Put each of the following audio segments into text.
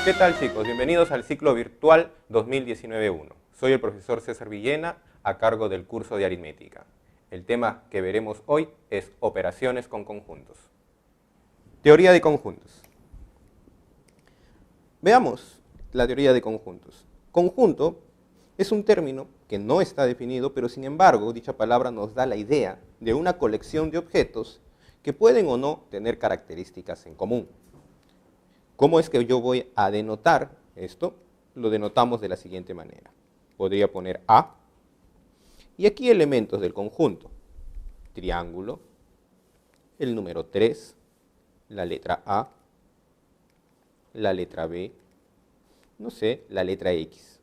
¿Qué tal, chicos? Bienvenidos al ciclo virtual 2019-1. Soy el profesor César Villena, a cargo del curso de aritmética. El tema que veremos hoy es operaciones con conjuntos. Teoría de conjuntos. Veamos la teoría de conjuntos. Conjunto es un término que no está definido, pero sin embargo dicha palabra nos da la idea de una colección de objetos que pueden o no tener características en común. ¿Cómo es que yo voy a denotar esto? Lo denotamos de la siguiente manera. Podría poner A, y aquí elementos del conjunto. Triángulo, el número 3, la letra A, la letra B, no sé, la letra X.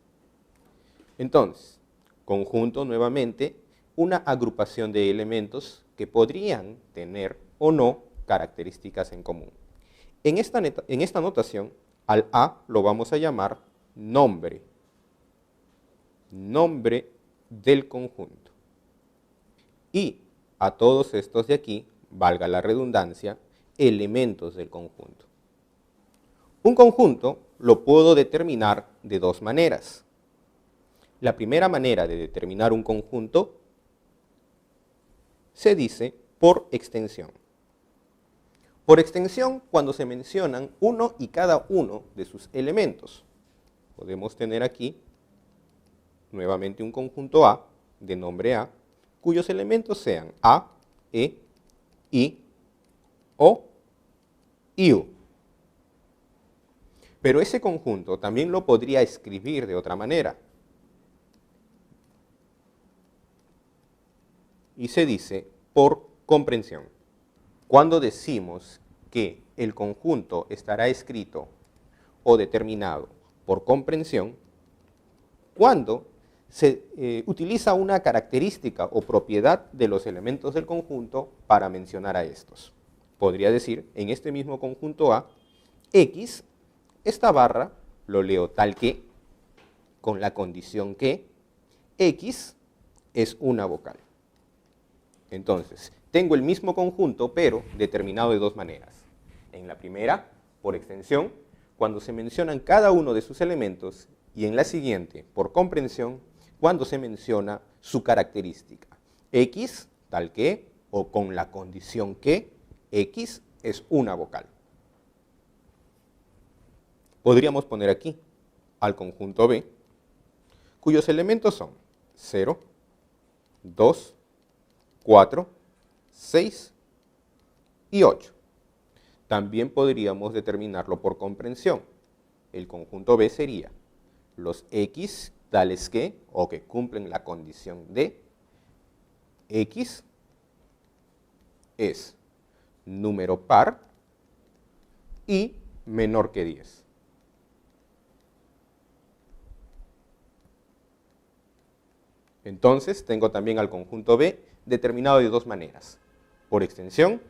Entonces, conjunto nuevamente, una agrupación de elementos que podrían tener o no características en común. En esta notación, al A lo vamos a llamar nombre, nombre del conjunto. Y a todos estos de aquí, valga la redundancia, elementos del conjunto. Un conjunto lo puedo determinar de dos maneras. La primera manera de determinar un conjunto se dice por extensión. Por extensión, cuando se mencionan uno y cada uno de sus elementos. Podemos tener aquí nuevamente un conjunto A, de nombre A, cuyos elementos sean A, E, I, O y U. Pero ese conjunto también lo podría escribir de otra manera. Y se dice por comprensión. Cuando decimos que el conjunto estará escrito o determinado por comprensión, cuando se utiliza una característica o propiedad de los elementos del conjunto para mencionar a estos. Podría decir, en este mismo conjunto A, X, esta barra lo leo tal que, con la condición que X es una vocal. Entonces, tengo el mismo conjunto, pero determinado de dos maneras. En la primera, por extensión, cuando se mencionan cada uno de sus elementos, y en la siguiente, por comprensión, cuando se menciona su característica. X, tal que, o con la condición que, X es una vocal. Podríamos poner aquí al conjunto B, cuyos elementos son 0, 2, 4, 6 y 8. También podríamos determinarlo por comprensión. El conjunto B sería los X tales que, o que cumplen la condición de, X es número par y menor que 10. Entonces, tengo también al conjunto B determinado de dos maneras, por extensión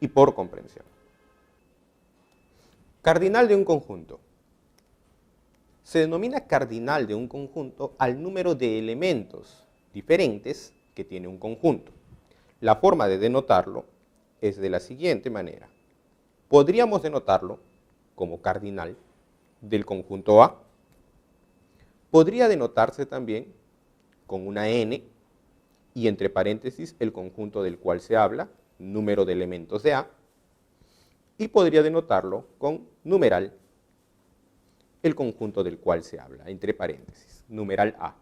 y por comprensión. Cardinal de un conjunto. Se denomina cardinal de un conjunto al número de elementos diferentes que tiene un conjunto. La forma de denotarlo es de la siguiente manera. Podríamos denotarlo como cardinal del conjunto A. Podría denotarse también con una n y entre paréntesis el conjunto del cual se habla, número de elementos de A, y podría denotarlo con numeral, el conjunto del cual se habla, entre paréntesis, numeral A.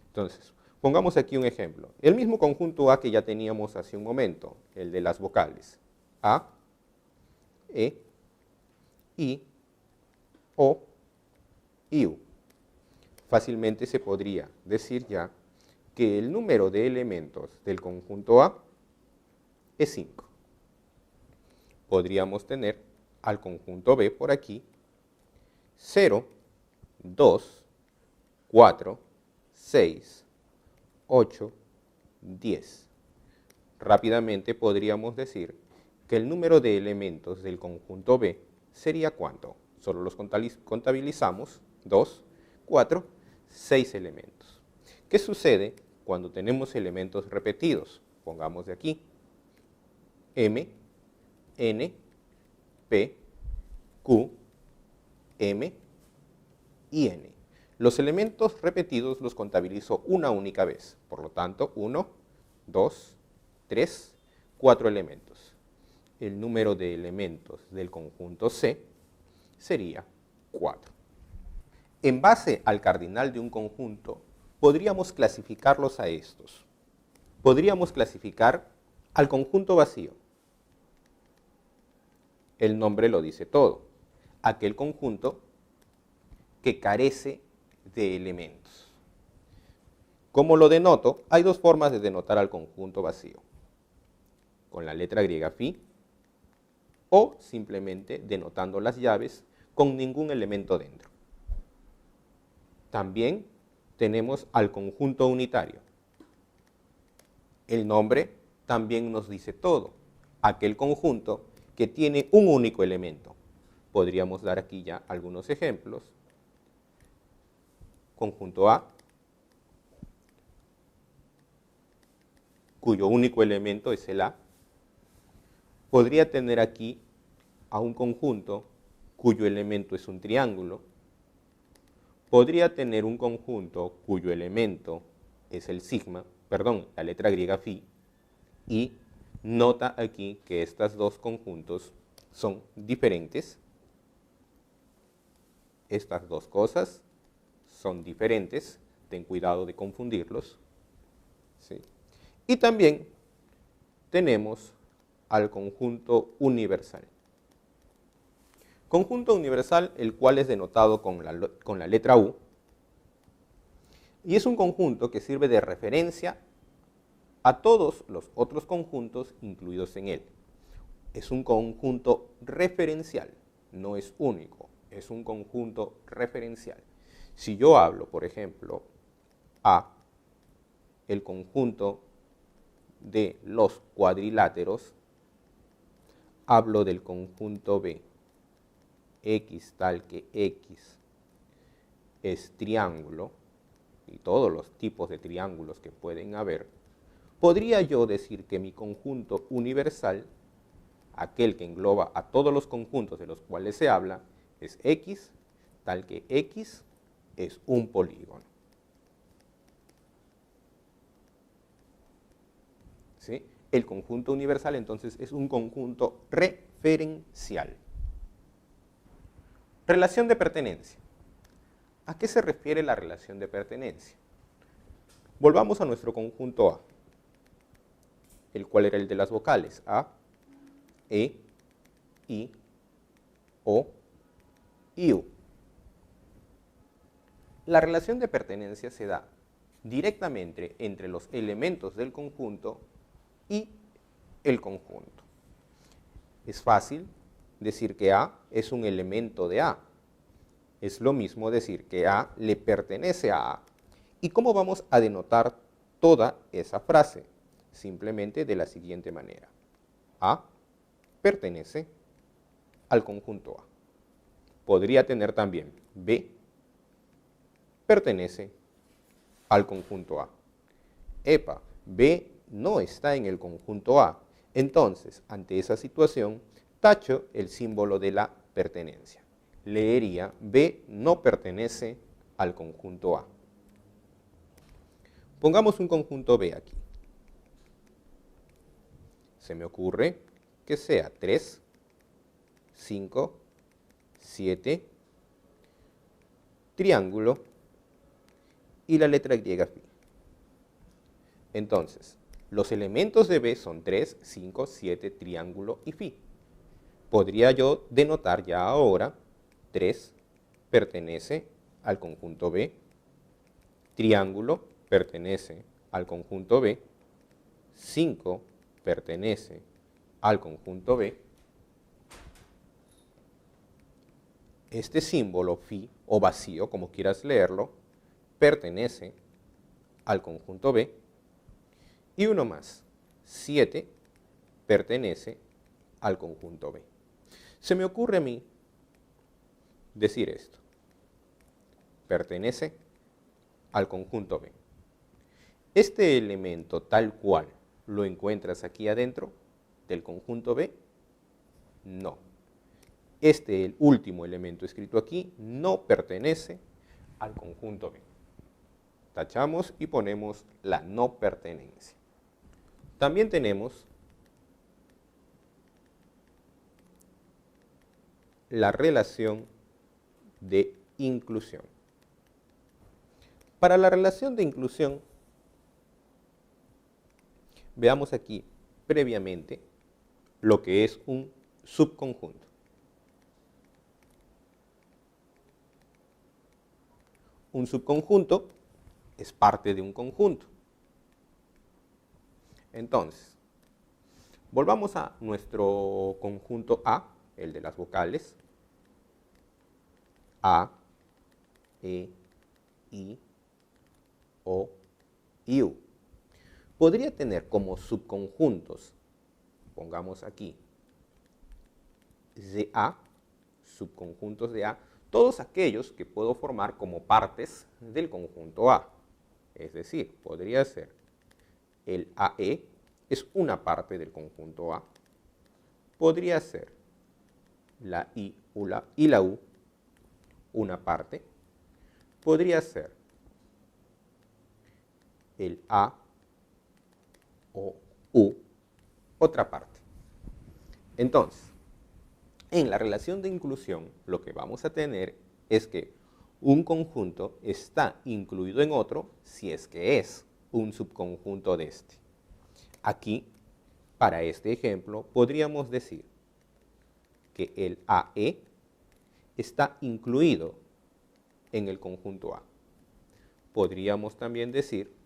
Entonces, pongamos aquí un ejemplo. El mismo conjunto A que ya teníamos hace un momento, el de las vocales. A, E, I, O y U. Fácilmente se podría decir ya que el número de elementos del conjunto A es 5. Podríamos tener al conjunto B por aquí 0, 2, 4, 6, 8, 10. Rápidamente podríamos decir que el número de elementos del conjunto B sería ¿cuánto? Solo los contabilizamos, 2, 4, 6 elementos. ¿Qué sucede cuando tenemos elementos repetidos? Pongamos de aquí M, N, P, Q, M y N. Los elementos repetidos los contabilizo una única vez. Por lo tanto, 1, 2, 3, 4 elementos. El número de elementos del conjunto C sería 4. En base al cardinal de un conjunto, podríamos clasificarlos a estos. Podríamos clasificar al conjunto vacío. El nombre lo dice todo. Aquel conjunto que carece de elementos. ¿Cómo lo denoto? Hay dos formas de denotar al conjunto vacío. Con la letra griega phi o simplemente denotando las llaves con ningún elemento dentro. También tenemos al conjunto unitario. El nombre también nos dice todo. Aquel conjunto que tiene un único elemento. Podríamos dar aquí ya algunos ejemplos. Conjunto A, cuyo único elemento es el A. Podría tener aquí a un conjunto cuyo elemento es un triángulo. Podría tener un conjunto cuyo elemento es el sigma, la letra griega phi, y nota aquí que estos dos conjuntos son diferentes. Estas dos cosas son diferentes, ten cuidado de confundirlos. ¿Sí? Y también tenemos al conjunto universal. Conjunto universal, el cual es denotado con la letra U, y es un conjunto que sirve de referencia a todos los otros conjuntos incluidos en él. Es un conjunto referencial, no es único, es un conjunto referencial. Si yo hablo, por ejemplo, A, el conjunto de los cuadriláteros, hablo del conjunto B, X tal que X es triángulo, y todos los tipos de triángulos que pueden haber, podría yo decir que mi conjunto universal, aquel que engloba a todos los conjuntos de los cuales se habla, es X tal que X es un polígono. ¿Sí? El conjunto universal entonces es un conjunto referencial. Relación de pertenencia. ¿A qué se refiere la relación de pertenencia? Volvamos a nuestro conjunto A, el cual era el de las vocales A, E, I, O y U. La relación de pertenencia se da directamente entre los elementos del conjunto y el conjunto. Es fácil decir que A es un elemento de A. Es lo mismo decir que A le pertenece a A. ¿Y cómo vamos a denotar toda esa frase? Simplemente de la siguiente manera. A pertenece al conjunto A. Podría tener también B pertenece al conjunto A. Epa, B no está en el conjunto A. Entonces, ante esa situación, tacho el símbolo de la pertenencia. Leería B no pertenece al conjunto A. Pongamos un conjunto B aquí. Se me ocurre que sea 3, 5, 7, triángulo y la letra griega phi. Entonces, los elementos de B son 3, 5, 7, triángulo y phi. Podría yo denotar ya ahora 3 pertenece al conjunto B, triángulo pertenece al conjunto B, 5 pertenece al conjunto B. Este símbolo phi o vacío, como quieras leerlo, pertenece al conjunto B. Y uno más, 7 pertenece al conjunto B. Se me ocurre a mí decir esto. Pertenece al conjunto B. Este elemento tal cual lo encuentras aquí adentro del conjunto B, no. el último elemento escrito aquí, no pertenece al conjunto B. Tachamos y ponemos la no pertenencia. También tenemos la relación de inclusión. Para la relación de inclusión, veamos aquí previamente lo que es un subconjunto. Un subconjunto es parte de un conjunto. Entonces, volvamos a nuestro conjunto A, el de las vocales. A, E, I, O y U. Podría tener como subconjuntos, pongamos aquí, de A, subconjuntos de A, todos aquellos que puedo formar como partes del conjunto A. Es decir, podría ser el AE, es una parte del conjunto A. Podría ser la I y la U, una parte. Podría ser el A o U, otra parte. Entonces, en la relación de inclusión, lo que vamos a tener es que un conjunto está incluido en otro si es que es un subconjunto de este. Aquí, para este ejemplo, podríamos decir que el AE está incluido en el conjunto A. Podríamos también decir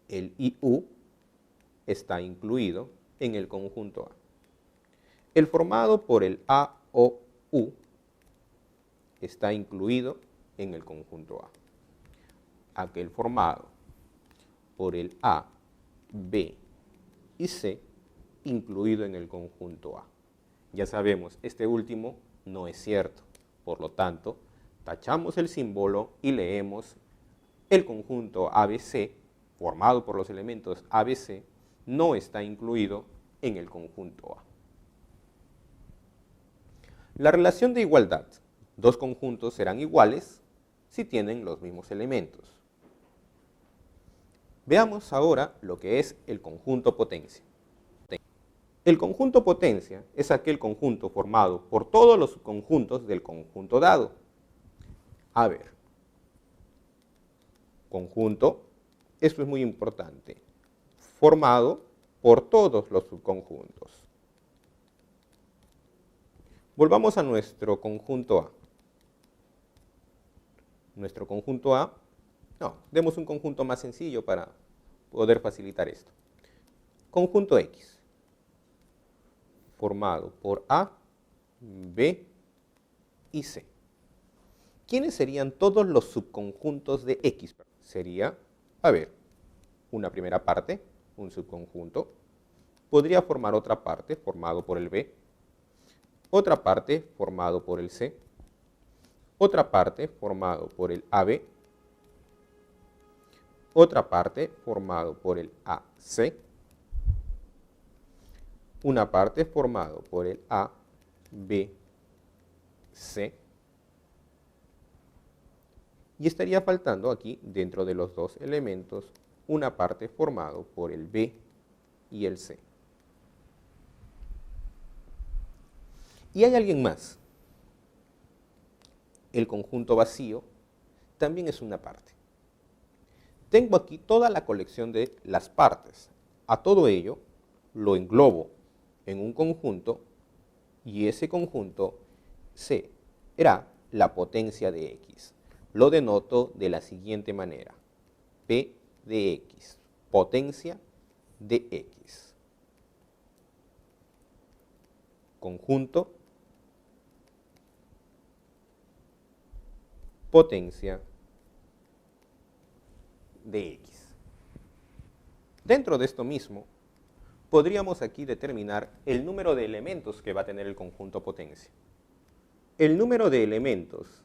el IU está incluido en el conjunto A. El formado por el A o U está incluido en el conjunto A. Aquel formado por el A, B y C incluido en el conjunto A. Ya sabemos, este último no es cierto. Por lo tanto, tachamos el símbolo y leemos el conjunto ABC, formado por los elementos ABC, no está incluido en el conjunto A. La relación de igualdad. Dos conjuntos serán iguales si tienen los mismos elementos. Veamos ahora lo que es el conjunto potencia. El conjunto potencia es aquel conjunto formado por todos los subconjuntos del conjunto dado. A ver, conjunto, esto es muy importante, formado por todos los subconjuntos. Volvamos a nuestro conjunto A. Nuestro conjunto A, demos un conjunto más sencillo para poder facilitar esto. Conjunto X, formado por A, B y C. ¿Quiénes serían todos los subconjuntos de X? Sería, una primera parte, un subconjunto. Podría formar otra parte, formado por el B. Otra parte, formado por el C. Otra parte, formado por el AB. Otra parte, formado por el AC. Una parte, formado por el A, B, C. Y estaría faltando aquí, dentro de los dos elementos, una parte formado por el B y el C. Y hay alguien más. El conjunto vacío también es una parte. Tengo aquí toda la colección de las partes. A todo ello lo englobo en un conjunto y ese conjunto será la potencia de X. Lo denoto de la siguiente manera. P de X, potencia de X. Conjunto, potencia de X. Dentro de esto mismo, podríamos aquí determinar el número de elementos que va a tener el conjunto potencia. El número de elementos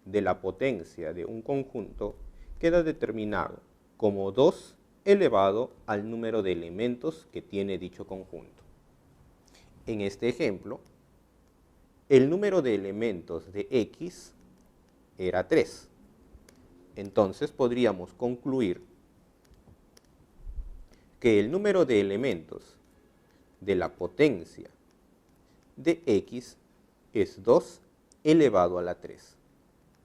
de la potencia de un conjunto queda determinado como 2 elevado al número de elementos que tiene dicho conjunto. En este ejemplo, el número de elementos de X era 3. Entonces podríamos concluir que el número de elementos de la potencia de X es 2 elevado a la 3,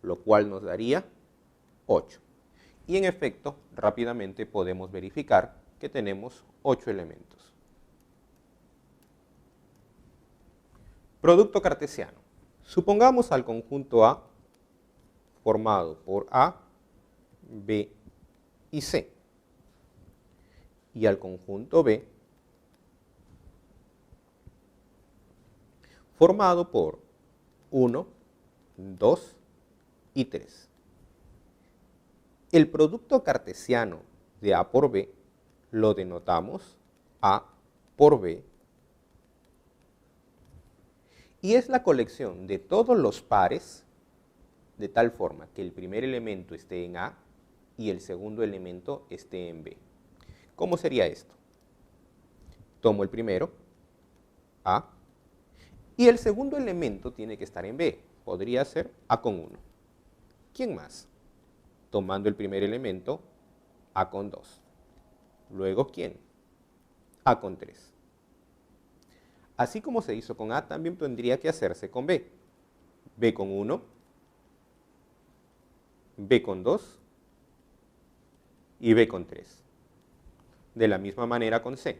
lo cual nos daría 8. Y en efecto, rápidamente podemos verificar que tenemos 8 elementos. Producto cartesiano. Supongamos al conjunto A formado por A, B y C, y al conjunto B formado por 1, 2 y 3. El producto cartesiano de A por B lo denotamos A por B y es la colección de todos los pares de tal forma que el primer elemento esté en A y el segundo elemento esté en B. ¿Cómo sería esto? Tomo el primero, A, y el segundo elemento tiene que estar en B. Podría ser A con 1. ¿Quién más? Tomando el primer elemento, A con 2. Luego, ¿quién? A con 3. Así como se hizo con A, también tendría que hacerse con B. B con 1, B con 2 y B con 3. De la misma manera con C.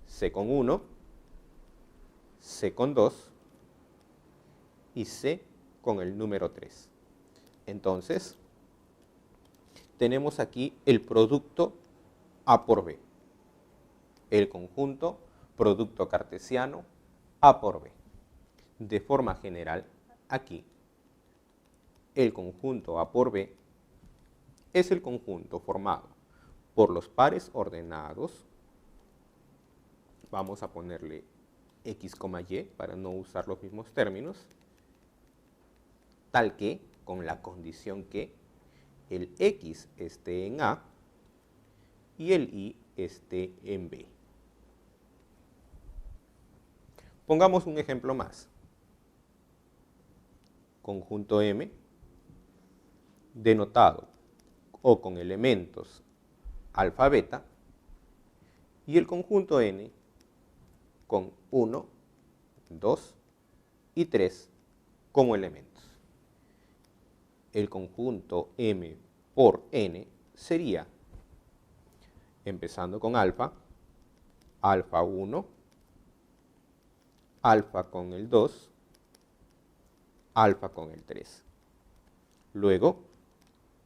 C con 1, C con 2 y C con el número 3. Entonces, tenemos aquí el producto A por B. El conjunto producto cartesiano A por B. De forma general, aquí, el conjunto A por B es el conjunto formado por los pares ordenados. Vamos a ponerle X, Y para no usar los mismos términos, tal que, con la condición que el X esté en A y el Y esté en B. Pongamos un ejemplo más. Conjunto M, denotado o con elementos alfa, beta, y el conjunto N con 1, 2 y 3 como elementos. El conjunto M por N sería, empezando con alfa, alfa 1, alfa con el 2, alfa con el 3. Luego,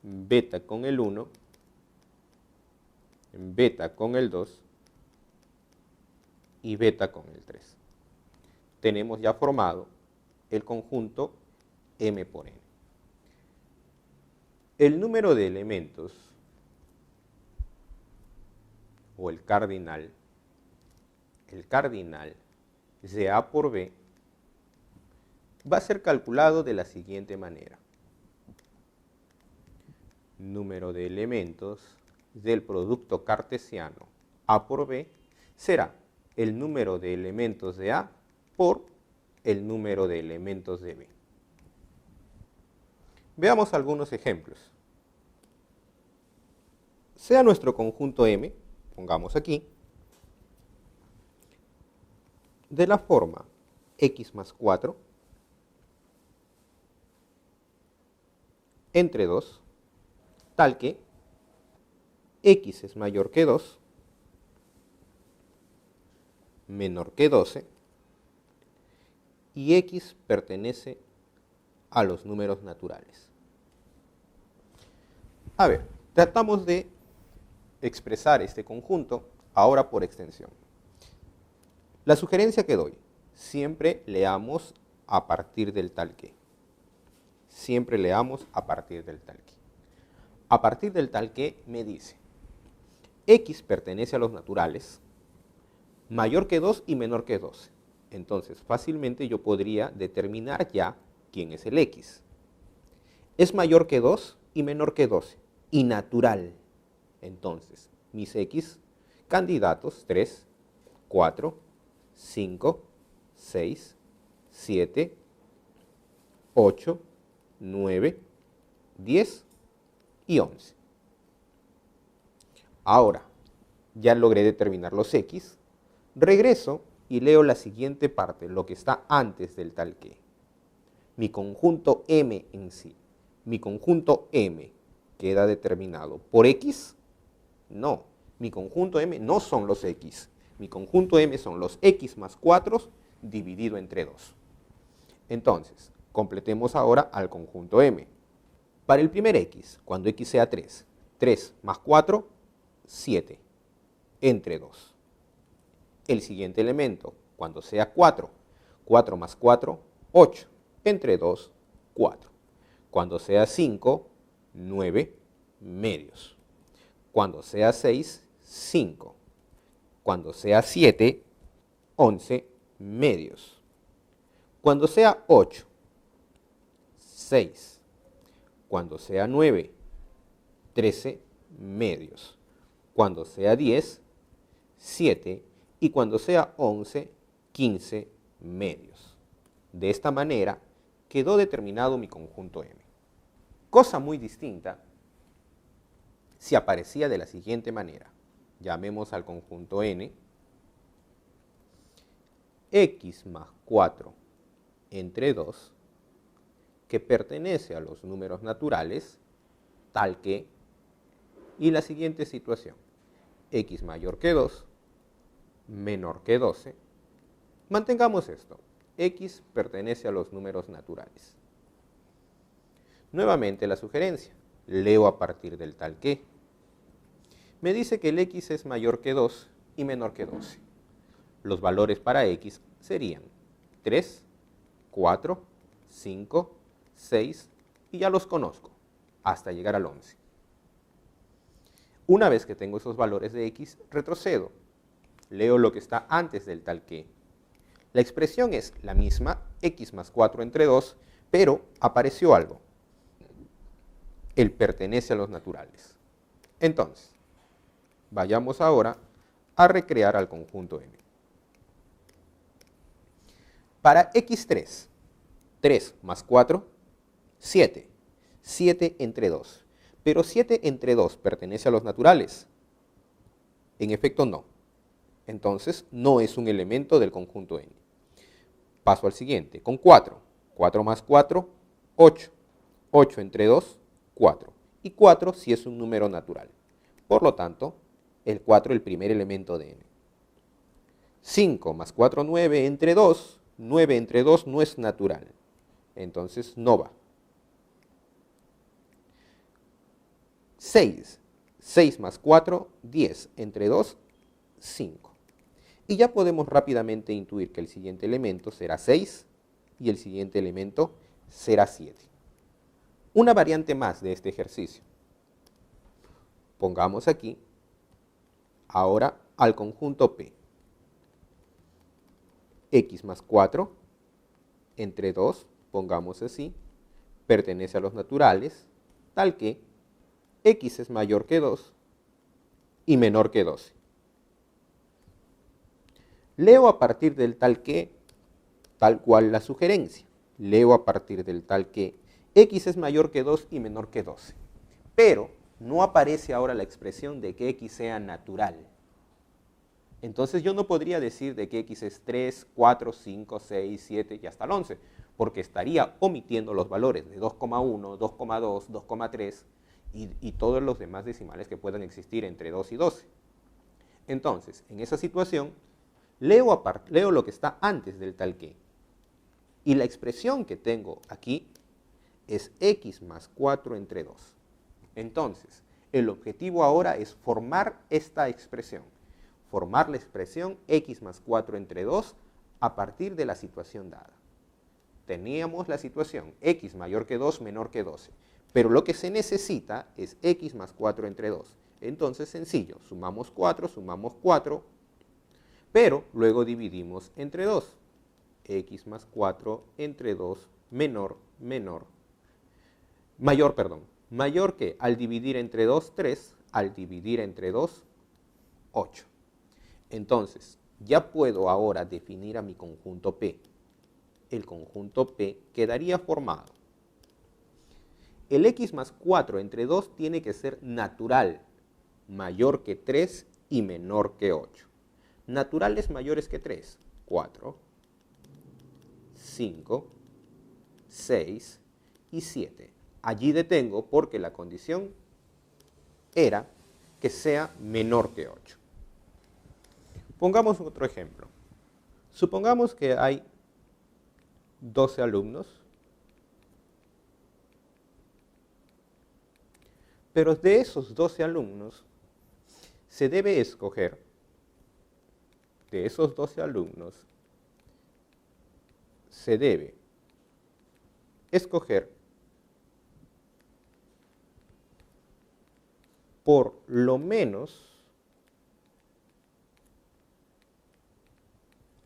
beta con el 1, beta con el 2 y beta con el 3. Tenemos ya formado el conjunto M por N. El número de elementos o el cardinal de A por B va a ser calculado de la siguiente manera. Número de elementos del producto cartesiano A por B será el número de elementos de A por el número de elementos de B. Veamos algunos ejemplos. Sea nuestro conjunto M, pongamos aquí, de la forma X más 4 entre 2, tal que X es mayor que 2, menor que 12, y X pertenece a los números naturales. A ver, tratamos de expresar este conjunto ahora por extensión. La sugerencia que doy, siempre leamos a partir del tal que. Siempre leamos a partir del tal que. A partir del tal que me dice, X pertenece a los naturales, mayor que 2 y menor que 12. Entonces, fácilmente yo podría determinar ya quién es el X. Es mayor que 2 y menor que 12, y natural. Entonces, mis X, candidatos 3, 4, 5 6, 7, 8, 9, 10 y 11. Ahora, ya logré determinar los X. Regreso y leo la siguiente parte, lo que está antes del tal que. Mi conjunto M en sí. Mi conjunto M queda determinado por X. No, mi conjunto M no son los X. Mi conjunto M son los X más 4 dividido entre 2. Entonces, completemos ahora al conjunto M. Para el primer X, cuando X sea 3, 3 más 4, 7, entre 2. El siguiente elemento, cuando sea 4, 4 más 4, 8, entre 2, 4. Cuando sea 5, 9 medios. Cuando sea 6, 5. Cuando sea 7, 11 medios. Cuando sea 8, 6. Cuando sea 9, 13 medios. Cuando sea 10, 7. Y cuando sea 11, 15 medios. De esta manera quedó determinado mi conjunto M. Cosa muy distinta si aparecía de la siguiente manera. Llamemos al conjunto N X más 4 entre 2, que pertenece a los números naturales, tal que, y la siguiente situación, X mayor que 2, menor que 12, mantengamos esto, X pertenece a los números naturales. Nuevamente la sugerencia, leo a partir del tal que. Me dice que el X es mayor que 2 y menor que 12. Los valores para X serían 3, 4, 5, 6 y ya los conozco, hasta llegar al 11. Una vez que tengo esos valores de X, retrocedo. Leo lo que está antes del tal que. La expresión es la misma, X más 4 entre 2, pero apareció algo. Él pertenece a los naturales. Entonces, vayamos ahora a recrear al conjunto M. Para X3, 3 más 4, 7. 7 entre 2. Pero 7 entre 2 pertenece a los naturales. En efecto, no. Entonces, no es un elemento del conjunto N. Paso al siguiente, con 4. 4 más 4, 8. 8 entre 2, 4. Y 4 sí es un número natural. Por lo tanto, el 4 es el primer elemento de N. 5 más 4, 9 entre 2. 9 entre 2 no es natural. Entonces, no va. 6. 6 más 4, 10 entre 2, 5. Y ya podemos rápidamente intuir que el siguiente elemento será 6 y el siguiente elemento será 7. Una variante más de este ejercicio. Pongamos aquí ahora al conjunto P. X más 4 entre 2, pongamos así, pertenece a los naturales, tal que X es mayor que 2 y menor que 12. Leo a partir del tal que, tal cual la sugerencia. Leo a partir del tal que X es mayor que 2 y menor que 12. Pero no aparece ahora la expresión de que X sea natural. Entonces yo no podría decir de que X es 3, 4, 5, 6, 7 y hasta el 11, porque estaría omitiendo los valores de 2,1, 2,2, 2,3 y todos los demás decimales que puedan existir entre 2 y 12. Entonces, en esa situación, leo lo que está antes del tal que. Y la expresión que tengo aquí es X más 4 entre 2. Entonces, el objetivo ahora es formar esta expresión. Formar la expresión X más 4 entre 2 a partir de la situación dada. Teníamos la situación X mayor que 2, menor que 12. Pero lo que se necesita es X más 4 entre 2. Entonces, sencillo, sumamos 4, pero luego dividimos entre 2. X más 4 entre 2 mayor que al dividir entre 2, 3, al dividir entre 2, 8. Entonces, ya puedo ahora definir a mi conjunto P. El conjunto P quedaría formado. El x más 4 entre 2 tiene que ser natural, mayor que 3 y menor que 8. Naturales mayores que 3, 4, 5, 6 y 7. Allí detengo porque la condición era que sea menor que 8. Pongamos otro ejemplo. Supongamos que hay 12 alumnos, pero de esos 12 alumnos se debe escoger, se debe escoger por lo menos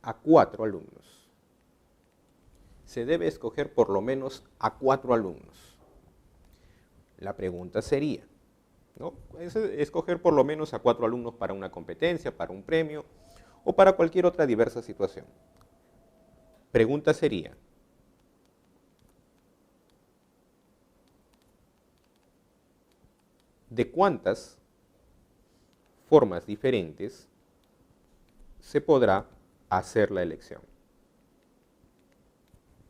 a 4 alumnos. Se debe escoger por lo menos a 4 alumnos. La pregunta sería, ¿no? Es escoger por lo menos a 4 alumnos para una competencia, para un premio o para cualquier otra diversa situación. Pregunta sería, ¿de cuántas formas diferentes se podrá hacer la elección?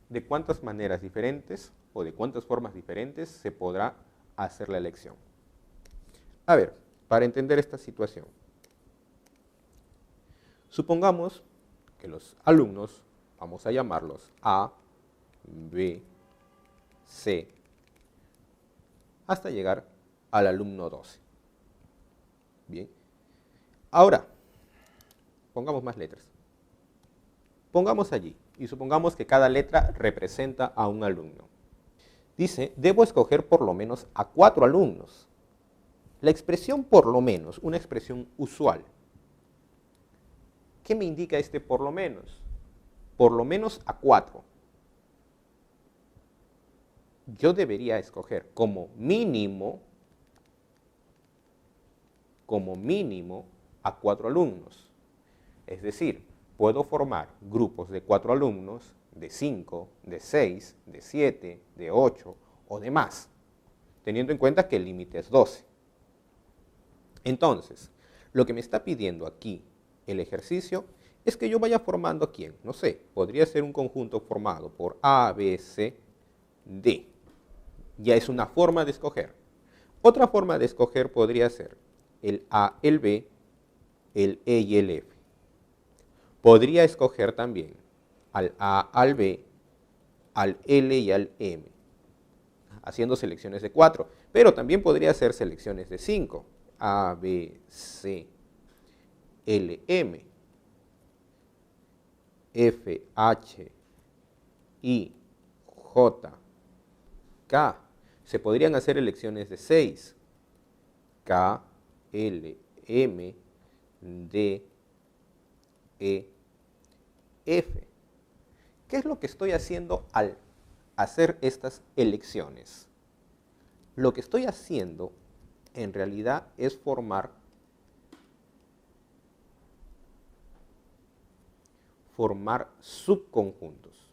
¿De cuántas maneras diferentes o de cuántas formas diferentes se podrá hacer la elección? A ver, para entender esta situación, supongamos que los alumnos, vamos a llamarlos A, B, C, hasta llegar al alumno 12. Bien. Ahora, pongamos más letras. Pongamos allí y supongamos que cada letra representa a un alumno. Dice, debo escoger por lo menos a 4 alumnos. La expresión por lo menos, una expresión usual. ¿Qué me indica este por lo menos? Por lo menos a 4. Yo debería escoger como mínimo a 4 alumnos. Es decir, puedo formar grupos de 4 alumnos, de 5, de 6, de 7, de 8 o de más, teniendo en cuenta que el límite es 12. Entonces, lo que me está pidiendo aquí el ejercicio es que yo vaya formando a quién. No sé, podría ser un conjunto formado por A, B, C, D. Ya es una forma de escoger. Otra forma de escoger podría ser el A, el B, el E y el F. Podría escoger también al A, al B, al L y al M, haciendo selecciones de 4, pero también podría hacer selecciones de 5, A, B, C, L, M, F, H, I, J, K. Se podrían hacer elecciones de 6, K, L, M, D, E, F. ¿Qué es lo que estoy haciendo al hacer estas elecciones? Lo que estoy haciendo en realidad es formar subconjuntos.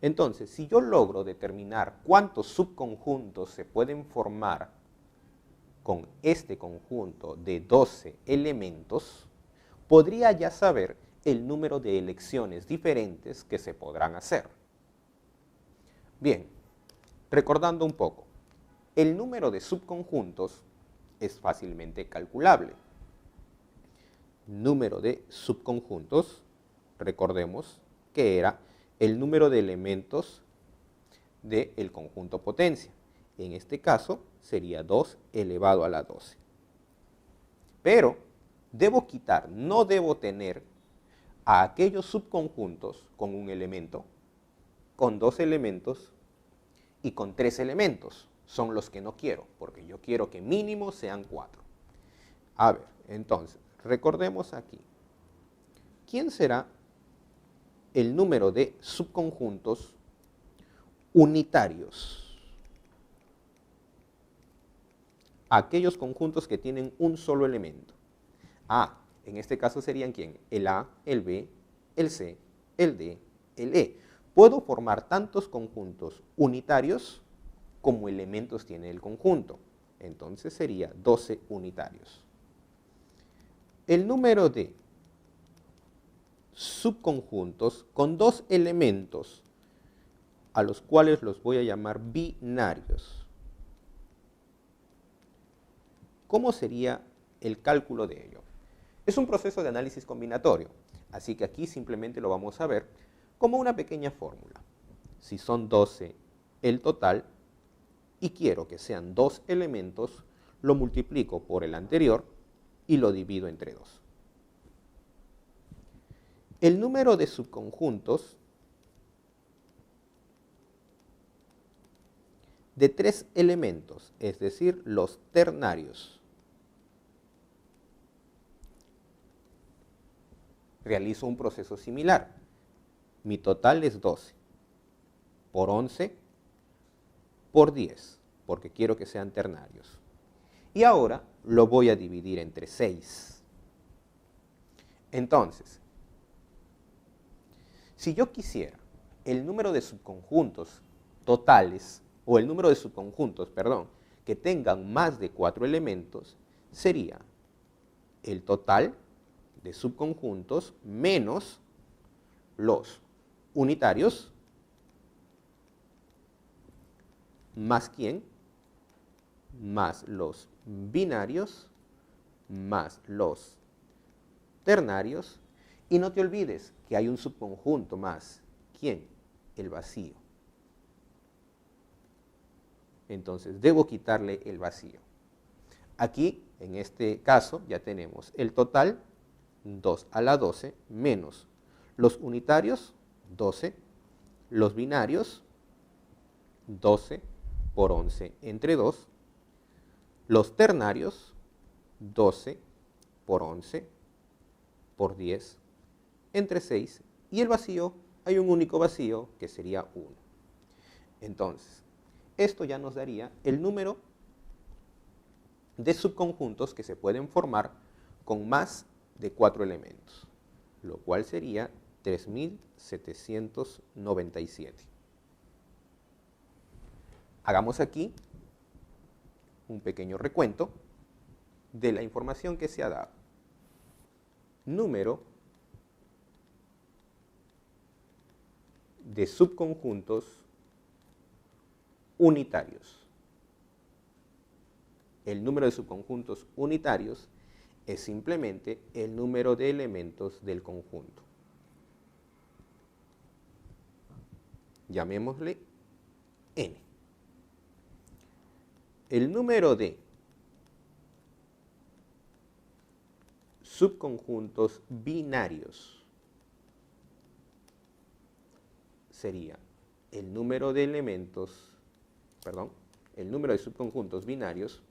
Entonces, si yo logro determinar cuántos subconjuntos se pueden formar con este conjunto de 12 elementos, podría ya saber el número de elecciones diferentes que se podrán hacer. Bien, recordando un poco, el número de subconjuntos es fácilmente calculable. Número de subconjuntos, recordemos que era el número de elementos del conjunto potencia. En este caso sería 2 elevado a la 12. Pero debo quitar, no debo tener a aquellos subconjuntos con un elemento, con 2 elementos y con 3 elementos. Son los que no quiero, porque yo quiero que mínimo sean 4. A ver, entonces, recordemos aquí. ¿Quién será el número de subconjuntos unitarios? Aquellos conjuntos que tienen un solo elemento. En este caso serían ¿quién? El A, el B, el C, el D, el E. Puedo formar tantos conjuntos unitarios como elementos tiene el conjunto. Entonces sería 12 unitarios. El número de subconjuntos con dos elementos, a los cuales los voy a llamar binarios. ¿Cómo sería el cálculo de ello? Es un proceso de análisis combinatorio, así que aquí simplemente lo vamos a ver como una pequeña fórmula. Si son 12 el total y quiero que sean dos elementos, lo multiplico por el anterior y lo divido entre 2. El número de subconjuntos de 3 elementos, es decir, los ternarios. Realizo un proceso similar. Mi total es 12 por 11 por 10, porque quiero que sean ternarios. Y ahora lo voy a dividir entre 6. Entonces, si yo quisiera el número de subconjuntos totales, o el número de subconjuntos, perdón, que tengan más de 4 elementos, sería el total de subconjuntos menos los unitarios, más ¿quién? Más los binarios, más los ternarios. Y no te olvides que hay un subconjunto más. ¿Quién? El vacío. Entonces, debo quitarle el vacío. Aquí, en este caso, ya tenemos el total, 2 a la 12, menos los unitarios, 12, los binarios, 12 por 11 entre 2, los ternarios, 12 por 11 por 10 entre 6, y el vacío, hay un único vacío que sería 1. Entonces, esto ya nos daría el número de subconjuntos que se pueden formar con más de 4 elementos, lo cual sería 3797. Hagamos aquí un pequeño recuento de la información que se ha dado. Número de subconjuntos unitarios. El número de subconjuntos unitarios es simplemente el número de elementos del conjunto. Llamémosle n. El número de subconjuntos binarios sería el número de elementos, el número de subconjuntos binarios,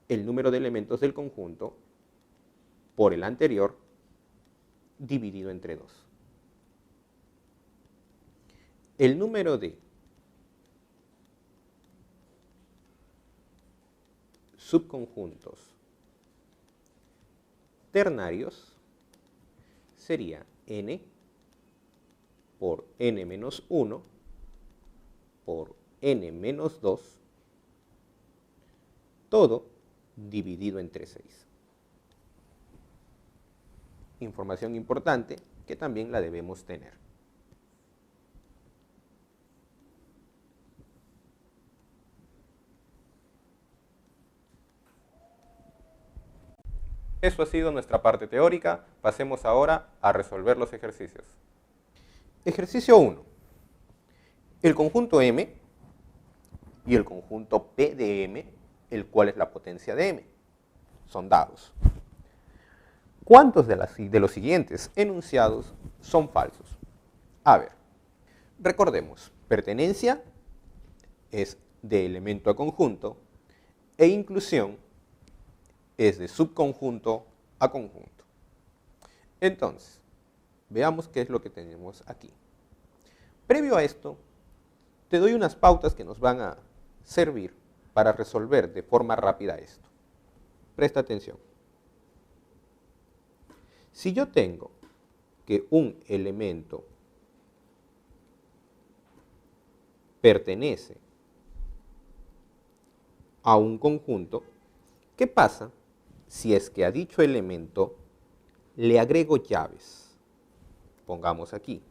el número de elementos del conjunto por el anterior dividido entre 2. El número de subconjuntos ternarios sería n por n menos 1 por n menos 2, todo dividido entre 6. Información importante que también la debemos tener. Eso ha sido nuestra parte teórica. Pasemos ahora a resolver los ejercicios. Ejercicio 1. El conjunto M y el conjunto P de M, el cual es la potencia de M, son dados. ¿Cuántos de los siguientes enunciados son falsos? A ver, recordemos, pertenencia es de elemento a conjunto e inclusión es de subconjunto a conjunto. Entonces, veamos qué es lo que tenemos aquí. Previo a esto, te doy unas pautas que nos van a servir para resolver de forma rápida esto. Presta atención. Si yo tengo que un elemento pertenece a un conjunto, ¿qué pasa si es que a dicho elemento le agrego llaves? Pongamos aquí,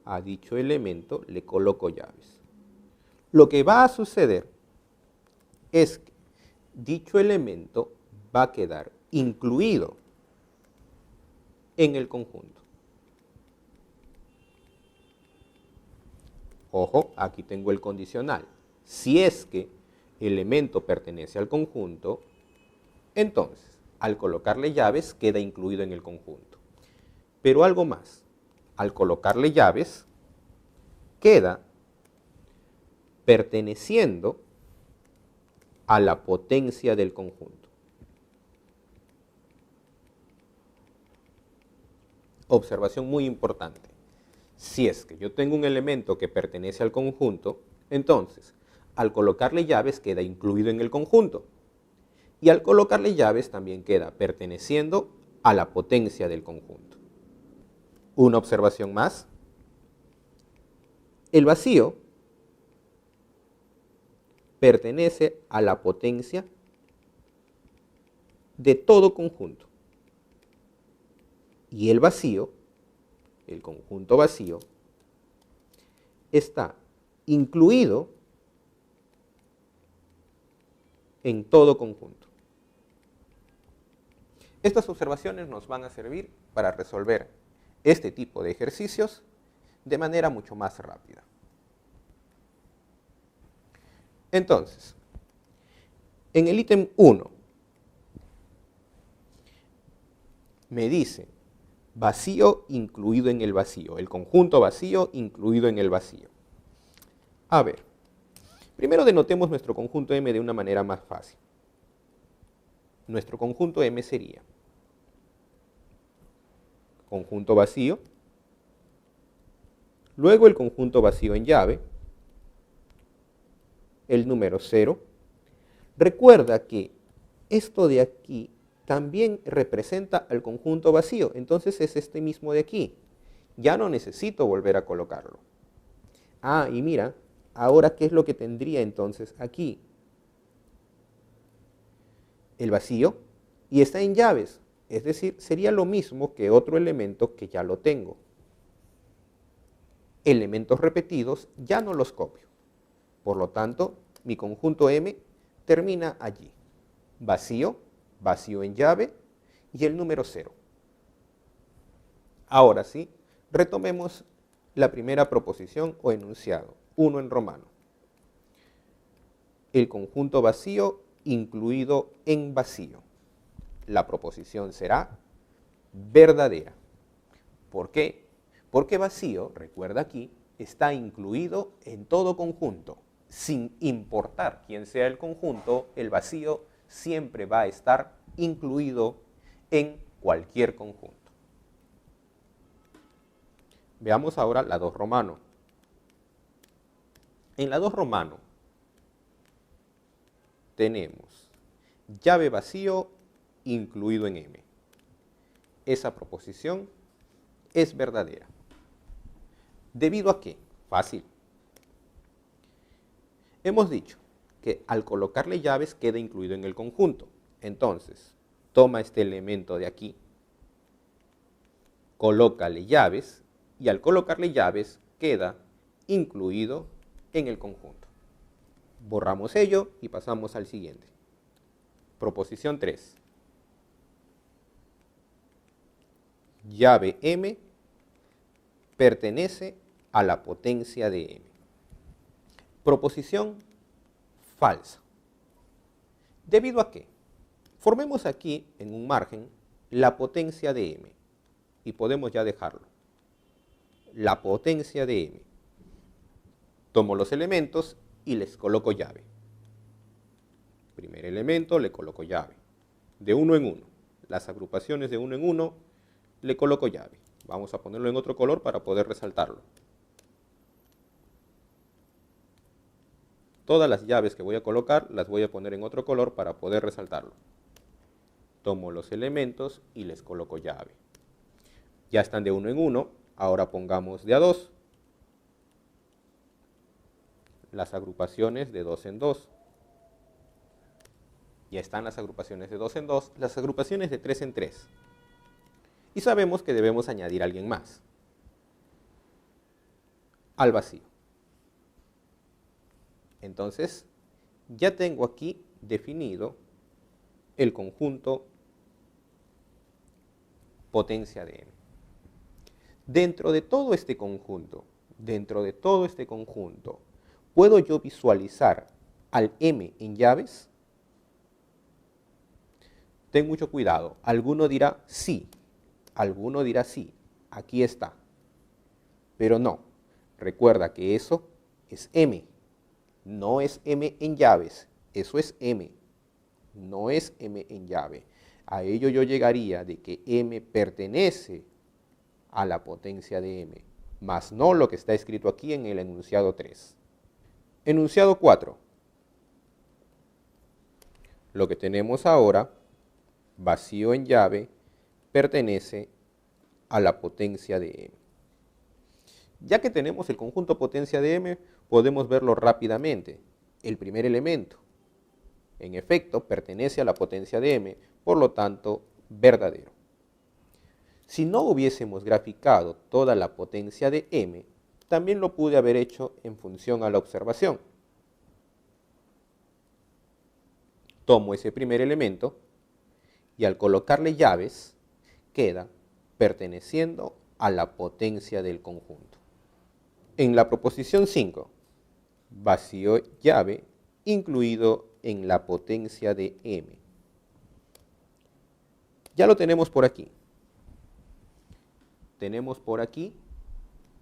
a dicho elemento le coloco llaves. Lo que va a suceder es que dicho elemento va a quedar incluido en el conjunto. Ojo, aquí tengo el condicional. Si es que el elemento pertenece al conjunto, entonces, al colocarle llaves, queda incluido en el conjunto. Pero algo más, al colocarle llaves, queda perteneciendo a la potencia del conjunto. Observación muy importante. Si es que yo tengo un elemento que pertenece al conjunto, entonces, al colocarle llaves queda incluido en el conjunto. Y al colocarle llaves también queda perteneciendo a la potencia del conjunto. Una observación más. El vacío pertenece a la potencia de todo conjunto. Y el vacío, el conjunto vacío, está incluido en todo conjunto. Estas observaciones nos van a servir para resolver este tipo de ejercicios de manera mucho más rápida. Entonces, en el ítem 1 me dice vacío incluido en el vacío, el conjunto vacío incluido en el vacío. A ver, primero denotemos nuestro conjunto M de una manera más fácil. Nuestro conjunto M sería conjunto vacío, luego el conjunto vacío en llave, el número 0. Recuerda que esto de aquí también representa al conjunto vacío, entonces es este mismo de aquí. Ya no necesito volver a colocarlo. Ah, y mira, ahora ¿qué es lo que tendría entonces aquí? El vacío, y está en llaves, es decir, sería lo mismo que otro elemento que ya lo tengo. Elementos repetidos ya no los copio. Por lo tanto, mi conjunto M termina allí. Vacío, vacío en llave y el número 0. Ahora sí, retomemos la primera proposición o enunciado, 1 en romano. El conjunto vacío incluido en vacío. La proposición será verdadera. ¿Por qué? Porque vacío, recuerda aquí, está incluido en todo conjunto. Sin importar quién sea el conjunto, el vacío siempre va a estar incluido en cualquier conjunto. Veamos ahora la 2 romano. En la 2 romano tenemos llave vacío incluido en M. Esa proposición es verdadera. ¿Debido a qué? Fácil. Hemos dicho que al colocarle llaves queda incluido en el conjunto. Entonces, toma este elemento de aquí, colócale llaves y al colocarle llaves queda incluido en el conjunto. Borramos ello y pasamos al siguiente. Proposición 3. Llave M pertenece a la potencia de M. Proposición falsa. ¿Debido a qué? Formemos aquí en un margen la potencia de M y podemos ya dejarlo. La potencia de M. Tomo los elementos y les coloco llave. Primer elemento le coloco llave. De 1 en 1. Las agrupaciones de 1 en 1 le coloco llave. Vamos a ponerlo en otro color para poder resaltarlo. Todas las llaves que voy a colocar las voy a poner en otro color para poder resaltarlo. Tomo los elementos y les coloco llave. Ya están de 1 en 1, ahora pongamos de a 2. Las agrupaciones de 2 en 2. Ya están las agrupaciones de 2 en 2, las agrupaciones de 3 en 3. Y sabemos que debemos añadir a alguien más al vacío. Entonces, ya tengo aquí definido el conjunto potencia de M. Dentro de todo este conjunto, ¿puedo yo visualizar al M en llaves? Ten mucho cuidado. Alguno dirá sí, aquí está. Pero no, recuerda que eso es M, no es M en llaves, eso es M, no es M en llave. A ello yo llegaría de que M pertenece a la potencia de M, más no lo que está escrito aquí en el enunciado 3. Enunciado 4. Lo que tenemos ahora, vacío en llave, pertenece a la potencia de M. Ya que tenemos el conjunto potencia de M, podemos verlo rápidamente. El primer elemento, en efecto, pertenece a la potencia de M, por lo tanto, verdadero. Si no hubiésemos graficado toda la potencia de M, también lo pude haber hecho en función a la observación. Tomo ese primer elemento y al colocarle llaves, queda perteneciendo a la potencia del conjunto. En la proposición 5, vacío llave incluido en la potencia de M. Ya lo tenemos por aquí. Tenemos por aquí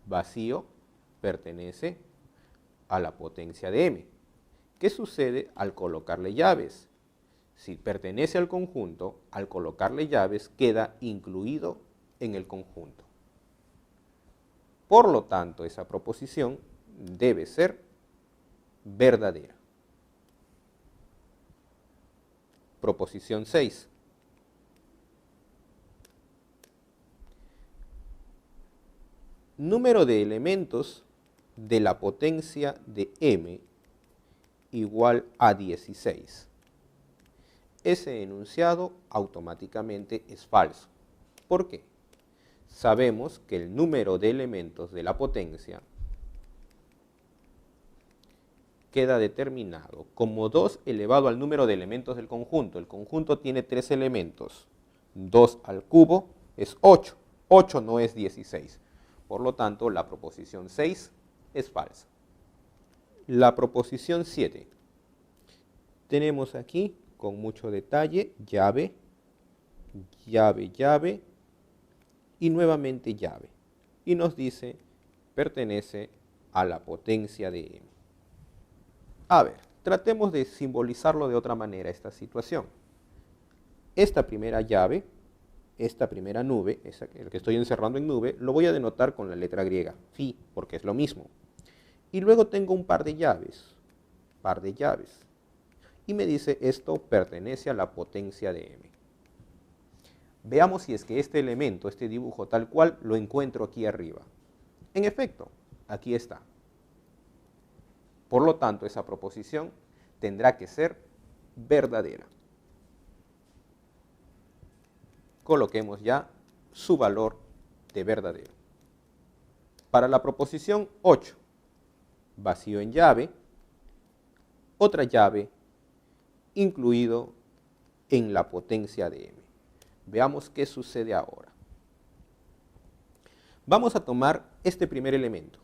vacío pertenece a la potencia de M. ¿Qué sucede al colocarle llaves? Si pertenece al conjunto, al colocarle llaves queda incluido en el conjunto. Por lo tanto, esa proposición debe ser verdadera. Proposición 6. Número de elementos de la potencia de M igual a 16. Ese enunciado automáticamente es falso. ¿Por qué? Sabemos que el número de elementos de la potencia queda determinado como 2 elevado al número de elementos del conjunto. El conjunto tiene 3 elementos. 2 al cubo es 8. 8 no es 16. Por lo tanto, la proposición 6 es falsa. La proposición 7. Tenemos aquí, con mucho detalle, llave, llave, llave y nuevamente llave. Y nos dice, pertenece a la potencia de M. A ver, tratemos de simbolizarlo de otra manera esta situación. Esta primera llave, esta primera nube, el que estoy encerrando en nube, lo voy a denotar con la letra griega, phi, porque es lo mismo. Y luego tengo un par de llaves. Y me dice, esto pertenece a la potencia de M. Veamos si es que este elemento, este dibujo tal cual, lo encuentro aquí arriba. En efecto, aquí está. Por lo tanto, esa proposición tendrá que ser verdadera. Coloquemos ya su valor de verdadero. Para la proposición 8, vacío en llave, otra llave, incluido en la potencia de M. Veamos qué sucede ahora. Vamos a tomar este primer elemento,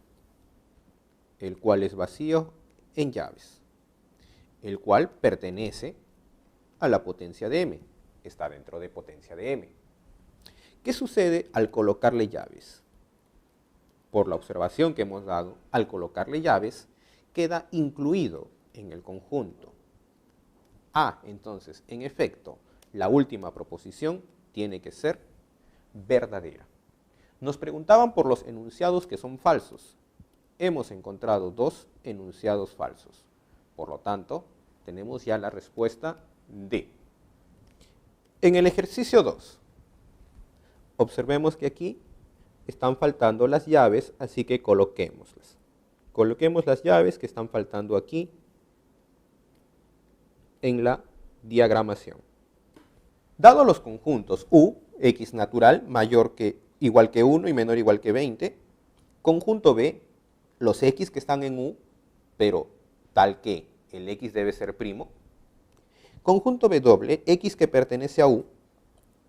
el cual es vacío en llaves, el cual pertenece a la potencia de M, está dentro de potencia de M. ¿Qué sucede al colocarle llaves? Por la observación que hemos dado, al colocarle llaves, queda incluido en el conjunto. Entonces, en efecto, la última proposición tiene que ser verdadera. Nos preguntaban por los enunciados que son falsos. Hemos encontrado 2 enunciados falsos. Por lo tanto, tenemos ya la respuesta D. En el ejercicio 2, observemos que aquí están faltando las llaves, así que coloquémoslas. Coloquemos las llaves que están faltando aquí en la diagramación. Dado los conjuntos U, X natural, igual que 1 y menor o igual que 20, conjunto B, los X que están en U, pero tal que el X debe ser primo. Conjunto B doble, X que pertenece a U,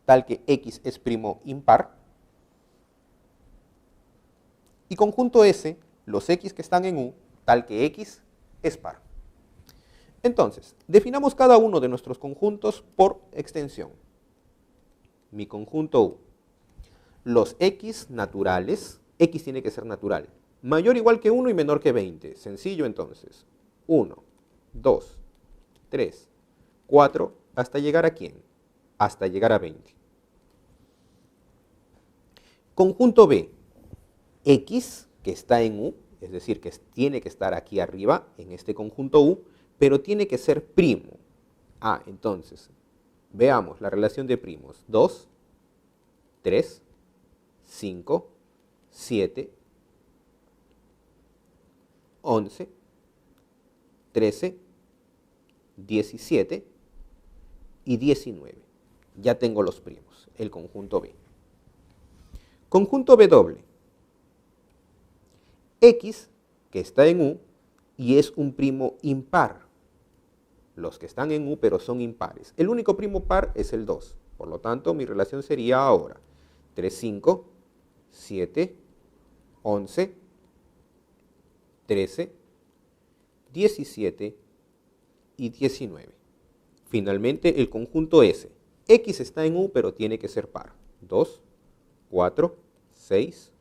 tal que X es primo impar. Y conjunto S, los X que están en U, tal que X es par. Entonces, definamos cada uno de nuestros conjuntos por extensión. Mi conjunto U. Los X naturales, X tiene que ser natural, mayor o igual que 1 y menor que 20. Sencillo entonces. 1, 2, 3, 4, ¿hasta llegar a quién? Hasta llegar a 20. Conjunto B. X, que está en U, es decir, que tiene que estar aquí arriba, en este conjunto U, pero tiene que ser primo. Entonces, veamos la relación de primos. 2, 3, 5, 7, 11, 13, 17 y 19. Ya tengo los primos, el conjunto B. Conjunto B doble. X, que está en U, y es un primo impar. Los que están en U, pero son impares. El único primo par es el 2. Por lo tanto, mi relación sería ahora 3, 5, 7, 11, 13, 17 y 19. Finalmente, el conjunto S. X está en U, pero tiene que ser par. 2, 4, 6,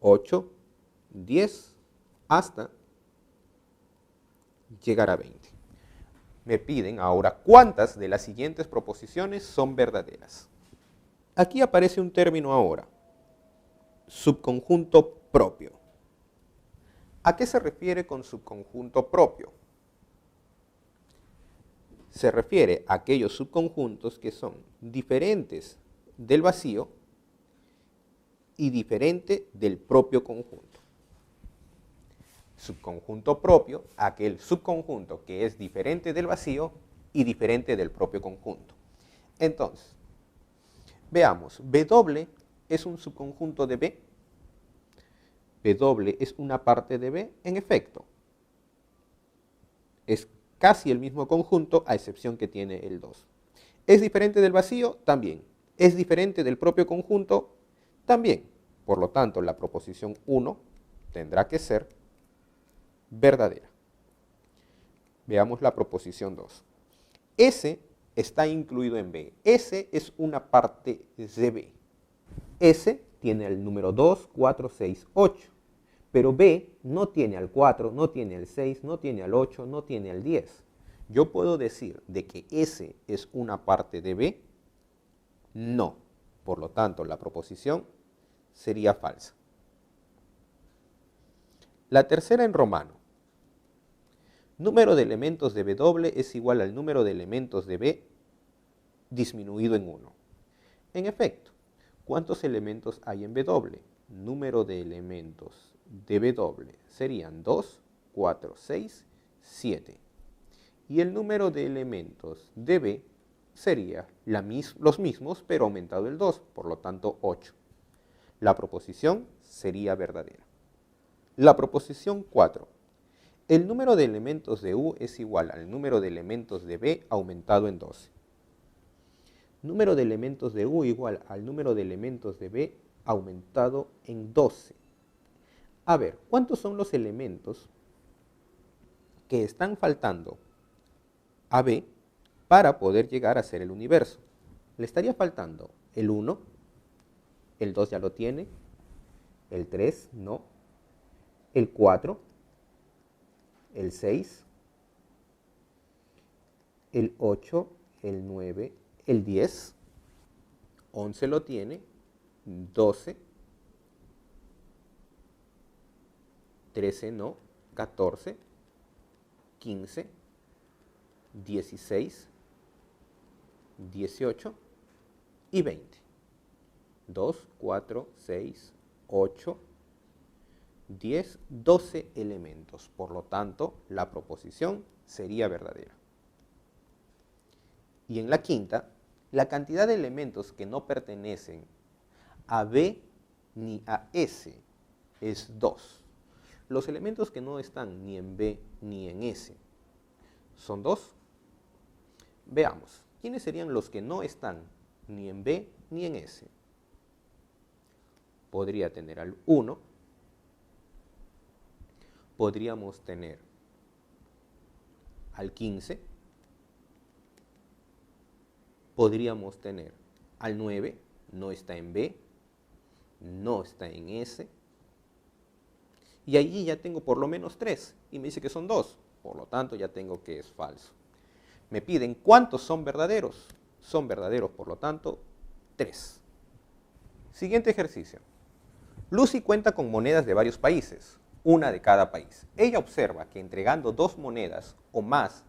8, 10, hasta llegar a 20. Me piden ahora cuántas de las siguientes proposiciones son verdaderas. Aquí aparece un término ahora, subconjunto propio. ¿A qué se refiere con subconjunto propio? Se refiere a aquellos subconjuntos que son diferentes del vacío y diferente del propio conjunto. Subconjunto propio, aquel subconjunto que es diferente del vacío y diferente del propio conjunto. Entonces, veamos, B doble es un subconjunto de B. B doble es una parte de B, en efecto. Es casi el mismo conjunto, a excepción que tiene el 2. ¿Es diferente del vacío? También. ¿Es diferente del propio conjunto? También. Por lo tanto, la proposición 1 tendrá que ser verdadera. Veamos la proposición 2. S está incluido en B. S es una parte de B. S tiene el número 2, 4, 6, 8. Pero B no tiene al 4, no tiene al 6, no tiene al 8, no tiene al 10. ¿Yo puedo decir de que S es una parte de B? No. Por lo tanto, la proposición sería falsa. La tercera en romano. Número de elementos de B doble es igual al número de elementos de B disminuido en 1. En efecto, ¿cuántos elementos hay en B doble? Número de elementos de B doble serían 2, 4, 6, 7. Y el número de elementos de B sería los mismos, pero aumentado el 2, por lo tanto 8. La proposición sería verdadera. La proposición 4. El número de elementos de U es igual al número de elementos de B aumentado en 12. Número de elementos de U igual al número de elementos de B aumentado en 12. A ver, ¿cuántos son los elementos que están faltando a B para poder llegar a ser el universo? Le estaría faltando el 1, el 2 ya lo tiene, el 3 no, el 4, el 6, el 8, el 9, el 10, 11 lo tiene, 12, 13 no, 14, 15, 16, 18 y 20. 2, 4, 6, 8, 10, 12 elementos. Por lo tanto, la proposición sería verdadera. Y en la quinta, la cantidad de elementos que no pertenecen a B ni a S es 2. Los elementos que no están ni en B ni en S son 2. Veamos, ¿quiénes serían los que no están ni en B ni en S? Podría tener al 1, podríamos tener al 15, podríamos tener al 9, no está en B, no está en S, y allí ya tengo por lo menos 3, y me dice que son 2, por lo tanto ya tengo que es falso. Me piden cuántos son verdaderos. Son verdaderos, por lo tanto, 3. Siguiente ejercicio. Lucy cuenta con monedas de varios países, una de cada país. Ella observa que entregando 2 monedas o más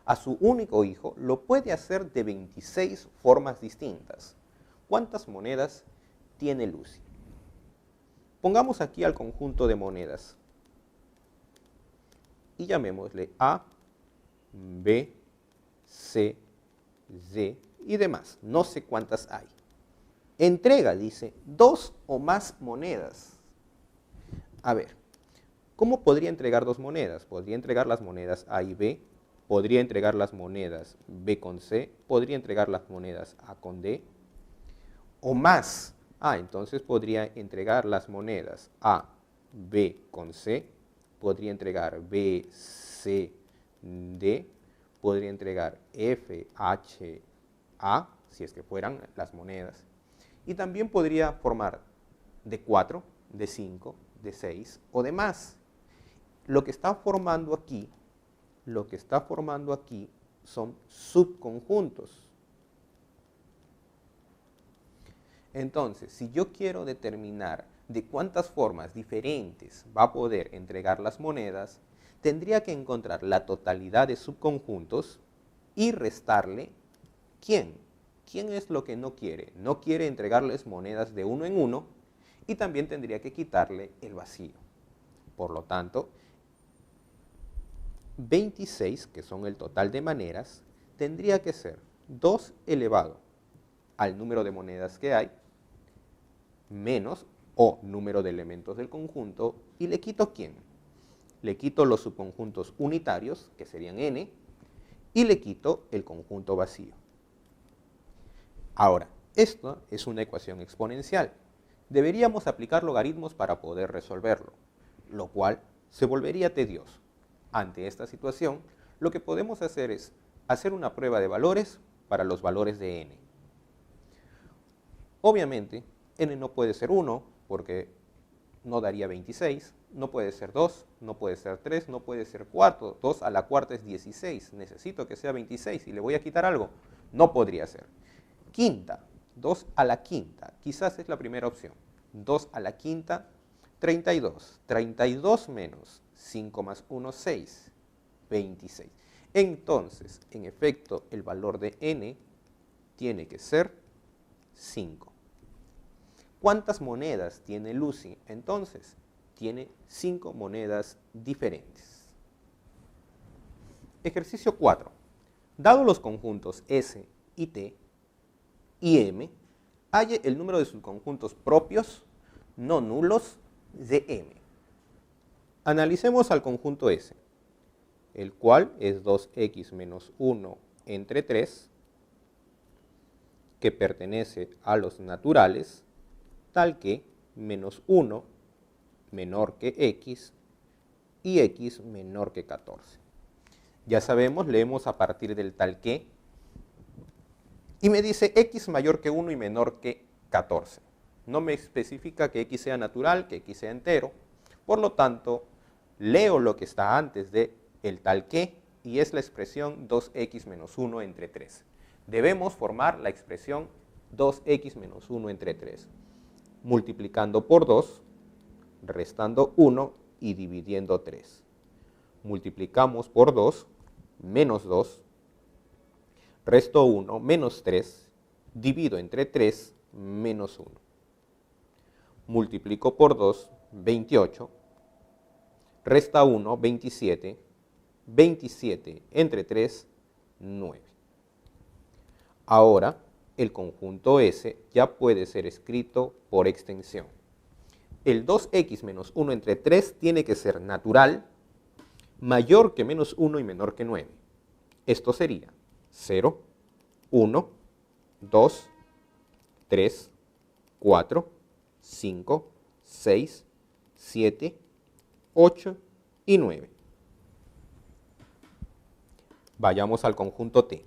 a su único hijo, lo puede hacer de 26 formas distintas. ¿Cuántas monedas tiene Lucy? Pongamos aquí al conjunto de monedas y llamémosle A, B, C, D y demás. No sé cuántas hay. Entrega, dice, 2 o más monedas. A ver, ¿cómo podría entregar 2 monedas? Podría entregar las monedas A y B, podría entregar las monedas B con C, podría entregar las monedas A con D, o más. Entonces podría entregar las monedas A, B con C, podría entregar B, C, D, podría entregar F, H, A, si es que fueran las monedas, y también podría formar de 4, de 5, de 6 o de más. Lo que está formando aquí son subconjuntos. Entonces, si yo quiero determinar de cuántas formas diferentes va a poder entregar las monedas, tendría que encontrar la totalidad de subconjuntos y restarle ¿quién? ¿Quién es lo que no quiere? No quiere entregarles monedas de uno en uno y también tendría que quitarle el vacío. Por lo tanto, 26, que son el total de maneras, tendría que ser 2 elevado al número de monedas que hay, menos o número de elementos del conjunto, y le quito ¿quién? Le quito los subconjuntos unitarios, que serían n, y le quito el conjunto vacío. Ahora, esto es una ecuación exponencial. Deberíamos aplicar logaritmos para poder resolverlo, lo cual se volvería tedioso. Ante esta situación, lo que podemos hacer es hacer una prueba de valores para los valores de n. Obviamente, n no puede ser 1 porque no daría 26, no puede ser 2, no puede ser 3, no puede ser 4, 2 a la cuarta es 16, necesito que sea 26 y le voy a quitar algo, no podría ser. Quinta, 2 a la quinta, quizás es la primera opción, 2 a la quinta, 32, 32 menos 5 más 1, 6, 26. Entonces, en efecto, el valor de n tiene que ser 5. ¿Cuántas monedas tiene Lucy? Entonces, tiene 5 monedas diferentes. Ejercicio 4. Dado los conjuntos S y T y M, halle el número de subconjuntos propios, no nulos, de M. Analicemos al conjunto S, el cual es 2x menos 1 entre 3, que pertenece a los naturales, tal que menos 1 menor que x y x menor que 14. Ya sabemos, leemos a partir del tal que, y me dice x mayor que 1 y menor que 14. No me especifica que x sea natural, que x sea entero, por lo tanto, leo lo que está antes de el tal que, y es la expresión 2x menos 1 entre 3. Debemos formar la expresión 2x menos 1 entre 3. Multiplicando por 2, restando 1 y dividiendo 3. Multiplicamos por 2, menos 2, resto 1, menos 3, divido entre 3, menos 1. multiplico por 2, 28, resta 1, 27, 27 entre 3, 9. Ahora, el conjunto S ya puede ser escrito por extensión. El 2x menos 1 entre 3 tiene que ser natural, mayor que menos 1 y menor que 9. Esto sería 0, 1, 2, 3, 4, 5, 6, 7, 8 y 9. Vayamos al conjunto T.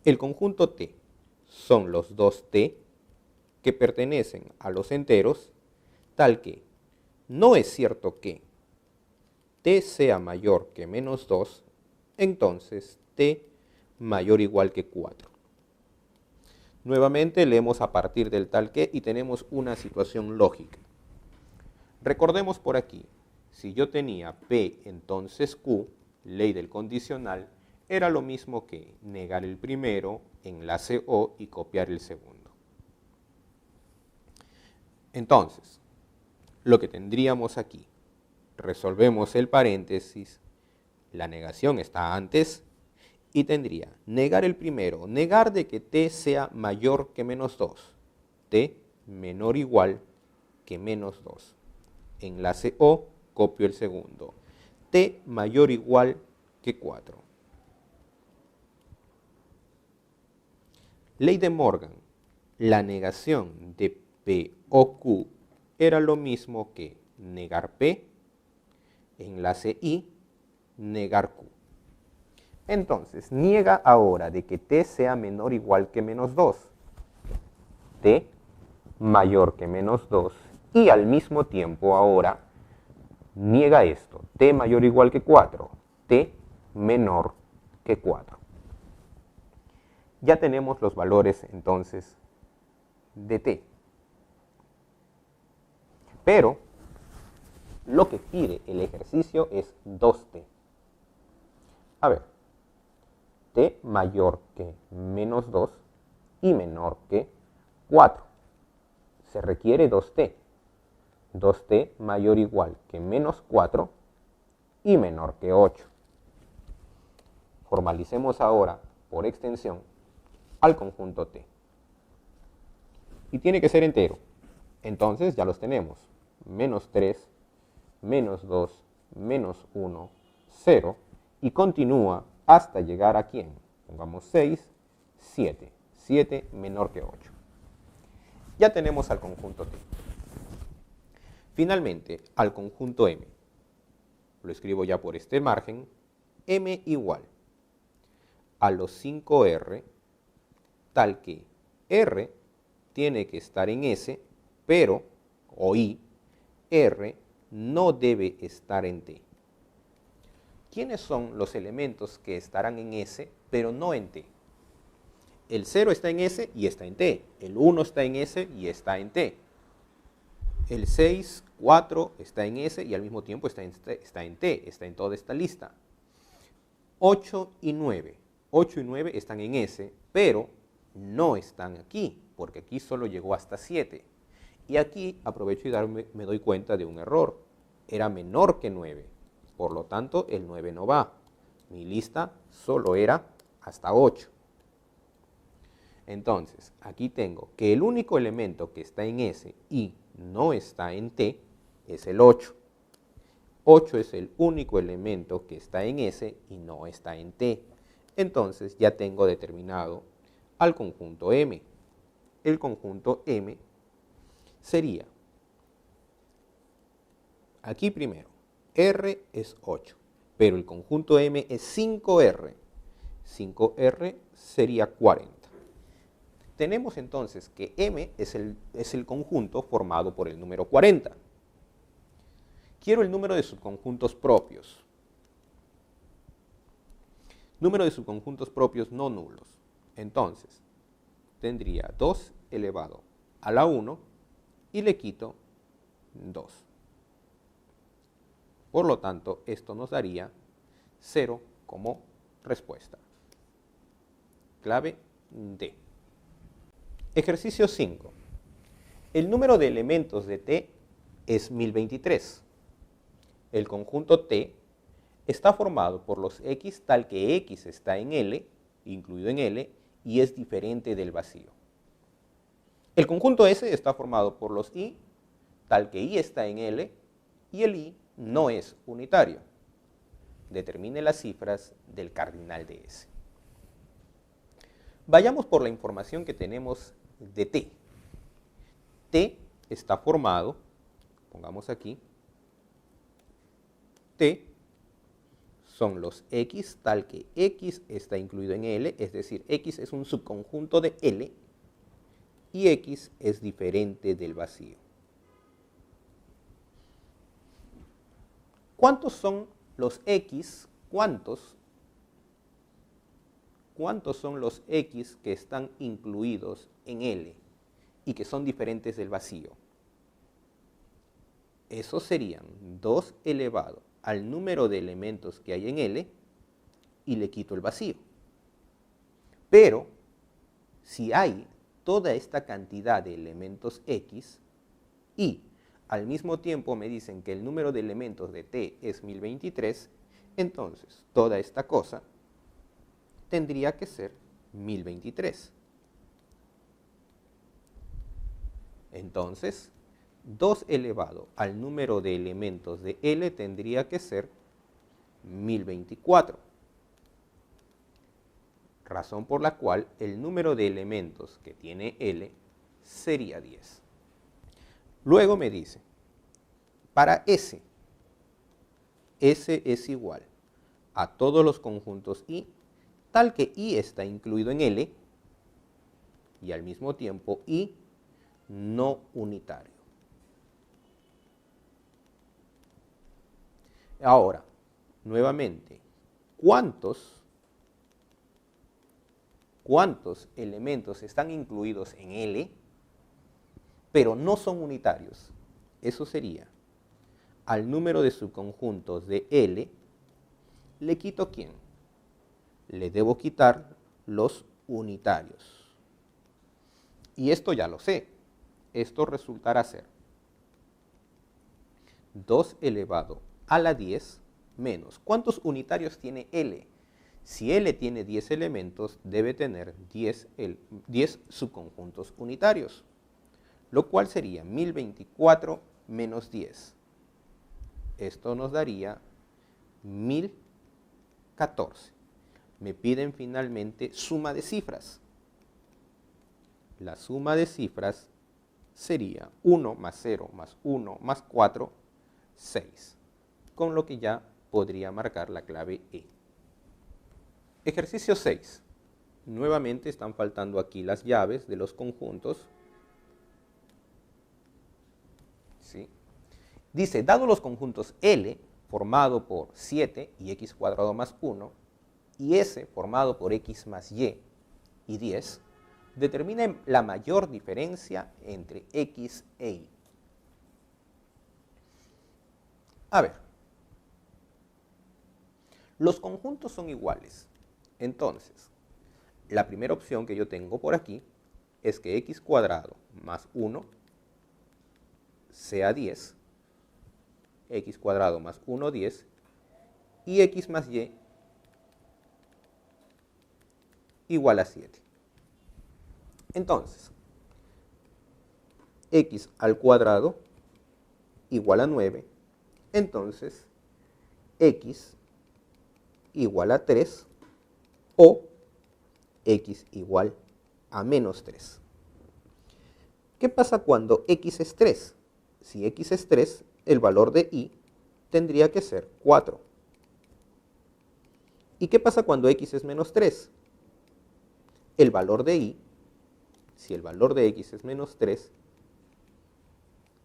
El conjunto T son los dos T que pertenecen a los enteros, tal que no es cierto que T sea mayor que menos 2, entonces T mayor o igual que 4. Nuevamente leemos a partir del tal que y tenemos una situación lógica. Recordemos por aquí, si yo tenía P entonces Q, ley del condicional, era lo mismo que negar el primero, enlace O y copiar el segundo. Entonces, lo que tendríamos aquí, resolvemos el paréntesis, la negación está antes, y tendría negar el primero, negar de que T sea mayor que menos 2, T menor o igual que menos 2. Enlace O, copio el segundo, T mayor o igual que 4. Ley de Morgan, la negación de P o Q era lo mismo que negar P, enlace I, negar Q. Entonces, niega ahora de que T sea menor o igual que menos 2. T mayor que menos 2 y al mismo tiempo ahora niega esto. T mayor o igual que 4. T menor que 4. Ya tenemos los valores entonces de T. Pero lo que pide el ejercicio es 2T. A ver, T mayor que menos 2 y menor que 4. Se requiere 2T. 2T mayor o igual que menos 4 y menor que 8. Formalicemos ahora, por extensión, al conjunto T. Y tiene que ser entero. Entonces ya los tenemos. Menos 3, menos 2, menos 1, 0. Y continúa hasta llegar a ¿quién? Pongamos 6, 7. 7 menor que 8. Ya tenemos al conjunto T. Finalmente, al conjunto M. Lo escribo ya por este margen. M igual a los 5R, tal que R tiene que estar en S, pero, o I, R no debe estar en T. ¿Quiénes son los elementos que estarán en S, pero no en T? El 0 está en S y está en T. El 1 está en S y está en T. El 6, 4 está en S y al mismo tiempo está en T, está en toda esta lista. 8 y 9. 8 y 9 están en S, pero no están aquí, porque aquí solo llegó hasta 7. Y aquí aprovecho y me doy cuenta de un error. Era menor que 9, por lo tanto el 9 no va. Mi lista solo era hasta 8. Entonces, aquí tengo que el único elemento que está en S y no está en T es el 8. 8 es el único elemento que está en S y no está en T. Entonces ya tengo determinado al conjunto M. El conjunto M sería, aquí primero, R es 8, pero el conjunto M es 5R. 5R sería 40. Tenemos entonces que M es el conjunto formado por el número 40. Quiero el número de subconjuntos propios. Número de subconjuntos propios no nulos. Entonces, tendría 2 elevado a la 1 y le quito 2. Por lo tanto, esto nos daría 0 como respuesta. Clave D. Ejercicio 5. El número de elementos de T es 1023. El conjunto T está formado por los X tal que X está en L, incluido en L, y es diferente del vacío. El conjunto S está formado por los Y tal que Y está en L y el Y no es unitario. Determine las cifras del cardinal de S. Vayamos por la información que tenemos de T. T está formado, pongamos aquí, T son los X tal que X está incluido en L, es decir, X es un subconjunto de L y X es diferente del vacío. ¿Cuántos son los X? ¿Cuántos son los X que están incluidos en L y que son diferentes del vacío? Esos serían 2 elevado al número de elementos que hay en L y le quito el vacío. Pero si hay toda esta cantidad de elementos X y al mismo tiempo me dicen que el número de elementos de T es 1023, entonces toda esta cosa tendría que ser 1023. Entonces, 2 elevado al número de elementos de L tendría que ser 1024. Razón por la cual el número de elementos que tiene L sería 10. Luego me dice, para S es igual a todos los conjuntos Y, tal que Y está incluido en L y al mismo tiempo Y no unitario. Ahora, nuevamente, ¿cuántos elementos están incluidos en L, pero no son unitarios? Eso sería, al número de subconjuntos de L, ¿le quito quién? Le debo quitar los unitarios. Y esto ya lo sé. Esto resultará ser 2 elevado a la 10 menos. ¿Cuántos unitarios tiene L? Si L tiene 10 elementos, debe tener 10 subconjuntos unitarios, lo cual sería 1024 menos 10. Esto nos daría 1014. Me piden finalmente suma de cifras. La suma de cifras sería 1 más 0 más 1 más 4, 6, con lo que ya podría marcar la clave E. Ejercicio 6. Nuevamente están faltando aquí las llaves de los conjuntos. ¿Sí? Dice, dado los conjuntos L, formado por 7 y x cuadrado más 1, y S, formado por x más y 10, determinen la mayor diferencia entre X e Y. A ver, los conjuntos son iguales. Entonces, la primera opción que yo tengo por aquí es que x cuadrado más 1 sea 10, x cuadrado más 1, 10, y x más y igual a 7. Entonces, x al cuadrado igual a 9, entonces x igual a 3 o x igual a menos 3. ¿Qué pasa cuando x es 3? Si x es 3, el valor de y tendría que ser 4. ¿Y qué pasa cuando x es menos 3? El valor de y, si el valor de x es menos 3,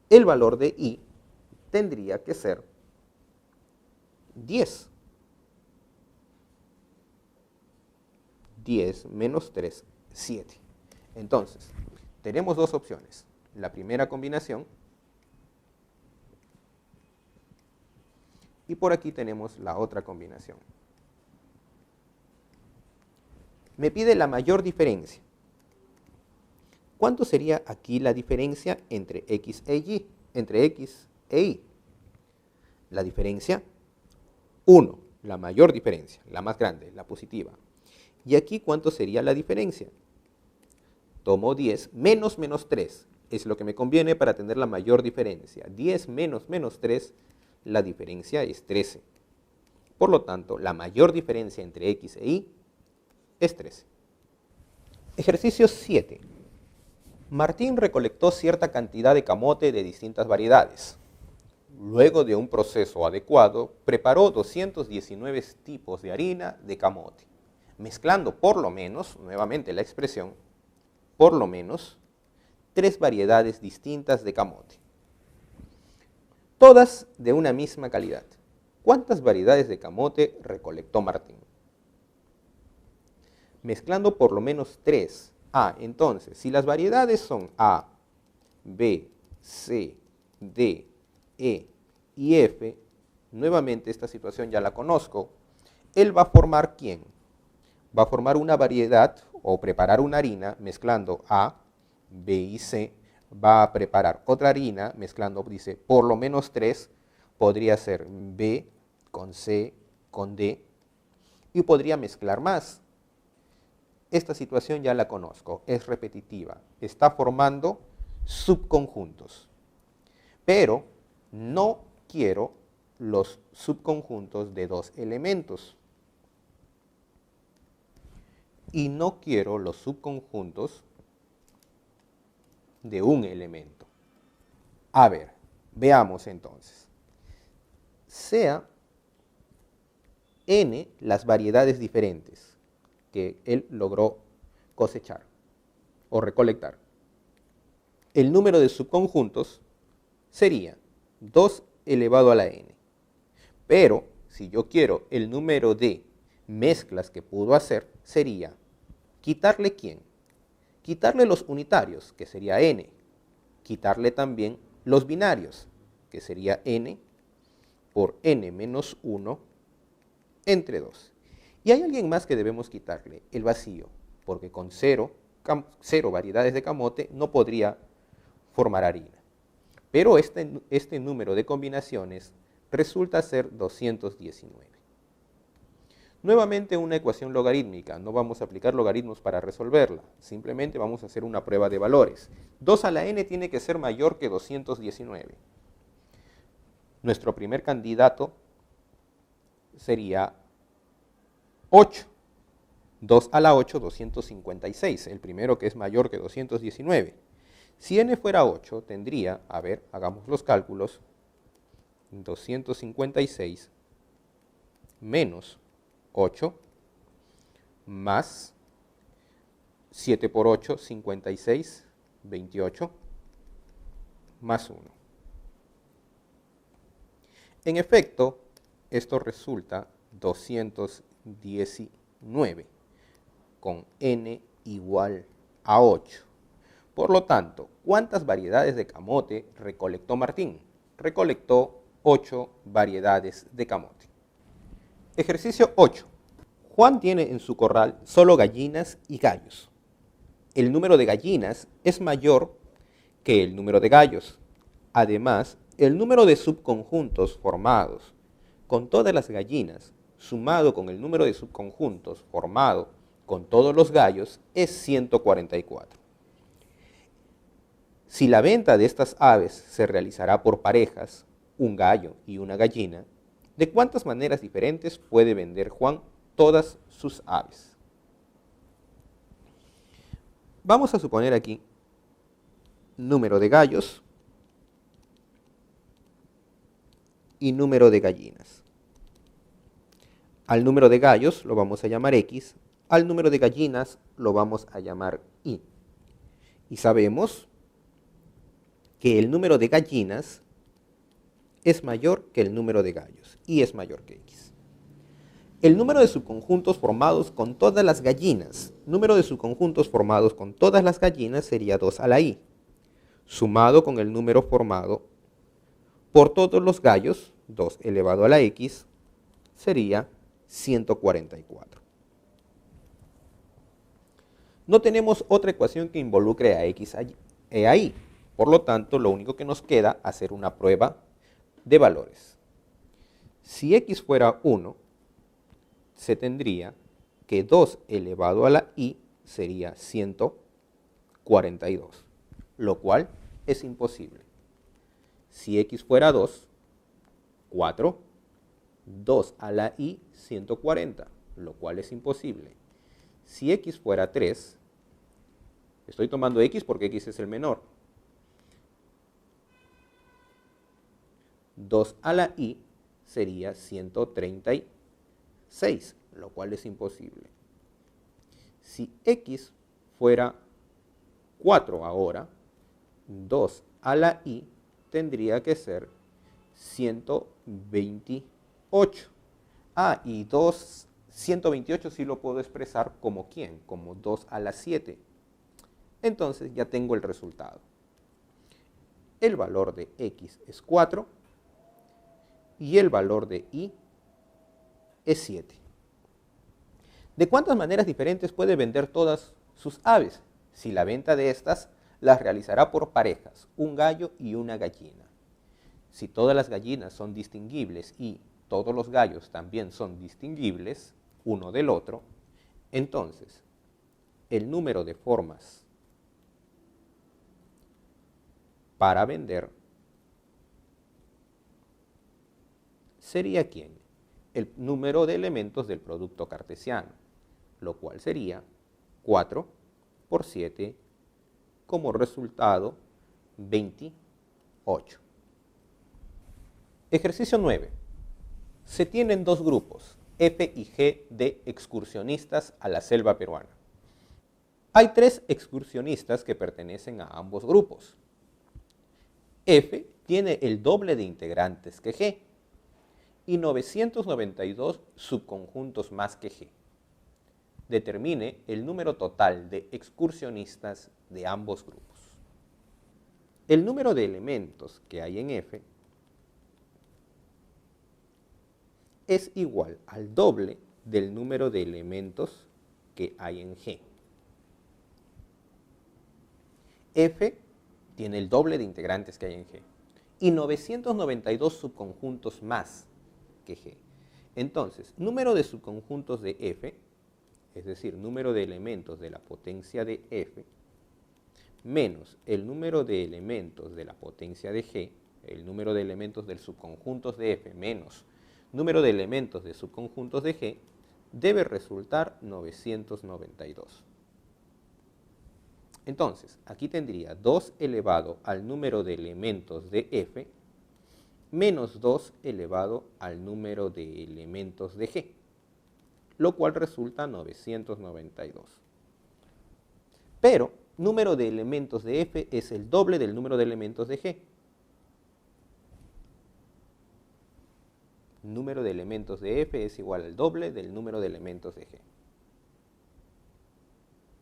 el valor de y tendría que ser 10. 10 menos 3, 7. Entonces, tenemos dos opciones. La primera combinación y por aquí tenemos la otra combinación. Me pide la mayor diferencia. ¿Cuánto sería aquí la diferencia entre X e Y? Entre X e Y. La diferencia, 1, la mayor diferencia, la más grande, la positiva. ¿Y aquí cuánto sería la diferencia? Tomo 10 menos 3, es lo que me conviene para tener la mayor diferencia. 10 menos 3, la diferencia es 13. Por lo tanto, la mayor diferencia entre X e Y es 13. Ejercicio 7. Martín recolectó cierta cantidad de camote de distintas variedades. Luego de un proceso adecuado, preparó 219 tipos de harina de camote, mezclando por lo menos, nuevamente la expresión, por lo menos, 3 variedades distintas de camote. Todas de una misma calidad. ¿Cuántas variedades de camote recolectó Martín? Mezclando por lo menos 3. Entonces, si las variedades son A, B, C, D, E y F, nuevamente esta situación ya la conozco, él va a formar ¿quién? Va a formar una variedad o preparar una harina mezclando A, B y C, va a preparar otra harina mezclando, dice, por lo menos 3, podría ser B con C, con D, y podría mezclar más. Esta situación ya la conozco, es repetitiva, está formando subconjuntos. Pero no quiero los subconjuntos de 2 elementos. Y no quiero los subconjuntos de un elemento. A ver, veamos entonces. Sea n las variedades diferentes que él logró cosechar o recolectar. El número de subconjuntos sería 2 elevado a la n. Pero si yo quiero el número de mezclas que pudo hacer, sería quitarle ¿quién? Quitarle los unitarios, que sería n. Quitarle también los binarios, que sería n por n menos 1 entre 2. Y hay alguien más que debemos quitarle, el vacío, porque con 0 variedades de camote no podría formar harina. Pero este número de combinaciones resulta ser 219. Nuevamente una ecuación logarítmica, no vamos a aplicar logaritmos para resolverla, simplemente vamos a hacer una prueba de valores. 2 a la n tiene que ser mayor que 219. Nuestro primer candidato sería 8. 2 a la 8, 256, el primero que es mayor que 219. Si n fuera 8, tendría, a ver, hagamos los cálculos, 256 menos 8 más 7 por 8, 56, 28, más 1. En efecto, esto resulta 219 con n igual a 8. Por lo tanto, ¿cuántas variedades de camote recolectó Martín? Recolectó 8 variedades de camote. Ejercicio 8. Juan tiene en su corral solo gallinas y gallos. El número de gallinas es mayor que el número de gallos. Además, el número de subconjuntos formados con todas las gallinas sumado con el número de subconjuntos formado con todos los gallos es 144. Si la venta de estas aves se realizará por parejas, un gallo y una gallina, ¿de cuántas maneras diferentes puede vender Juan todas sus aves? Vamos a suponer aquí número de gallos y número de gallinas. Al número de gallos lo vamos a llamar X, al número de gallinas lo vamos a llamar Y. Y sabemos que el número de gallinas es mayor que el número de gallos, y es mayor que X. El número de subconjuntos formados con todas las gallinas, número de subconjuntos formados con todas las gallinas sería 2 a la Y, sumado con el número formado por todos los gallos, 2 elevado a la X, sería 144. No tenemos otra ecuación que involucre a x ahí. Por lo tanto, lo único que nos queda es hacer una prueba de valores. Si x fuera 1, se tendría que 2 elevado a la i sería 142, lo cual es imposible. Si x fuera 2, 4, 2 a la i, 140, lo cual es imposible. Si x fuera 3, estoy tomando x porque x es el menor, 2 a la i sería 136, lo cual es imposible. Si x fuera 4 ahora, 2 a la i tendría que ser 128. Y 128 sí lo puedo expresar como ¿quién? Como 2 a la 7. Entonces ya tengo el resultado. El valor de x es 4 y el valor de y es 7. ¿De cuántas maneras diferentes puede vender todas sus aves? Si la venta de estas las realizará por parejas, un gallo y una gallina. Si todas las gallinas son distinguibles y todos los gallos también son distinguibles uno del otro, entonces el número de formas para vender sería ¿quién? El número de elementos del producto cartesiano, lo cual sería 4 por 7, como resultado 28. Ejercicio 9. Se tienen dos grupos, F y G, de excursionistas a la selva peruana. Hay 3 excursionistas que pertenecen a ambos grupos. F tiene el doble de integrantes que G y 992 subconjuntos más que G. Determine el número total de excursionistas de ambos grupos. El número de elementos que hay en F es igual al doble del número de elementos que hay en G. F tiene el doble de integrantes que hay en G y 992 subconjuntos más que G. Entonces, número de subconjuntos de F, es decir, número de elementos de la potencia de F, menos el número de elementos de la potencia de G, el número de elementos de subconjuntos de F menos número de elementos de subconjuntos de G, debe resultar 992. Entonces, aquí tendría 2 elevado al número de elementos de F menos 2 elevado al número de elementos de G, lo cual resulta 992. Pero número de elementos de F es el doble del número de elementos de G. Número de elementos de F es igual al doble del número de elementos de G.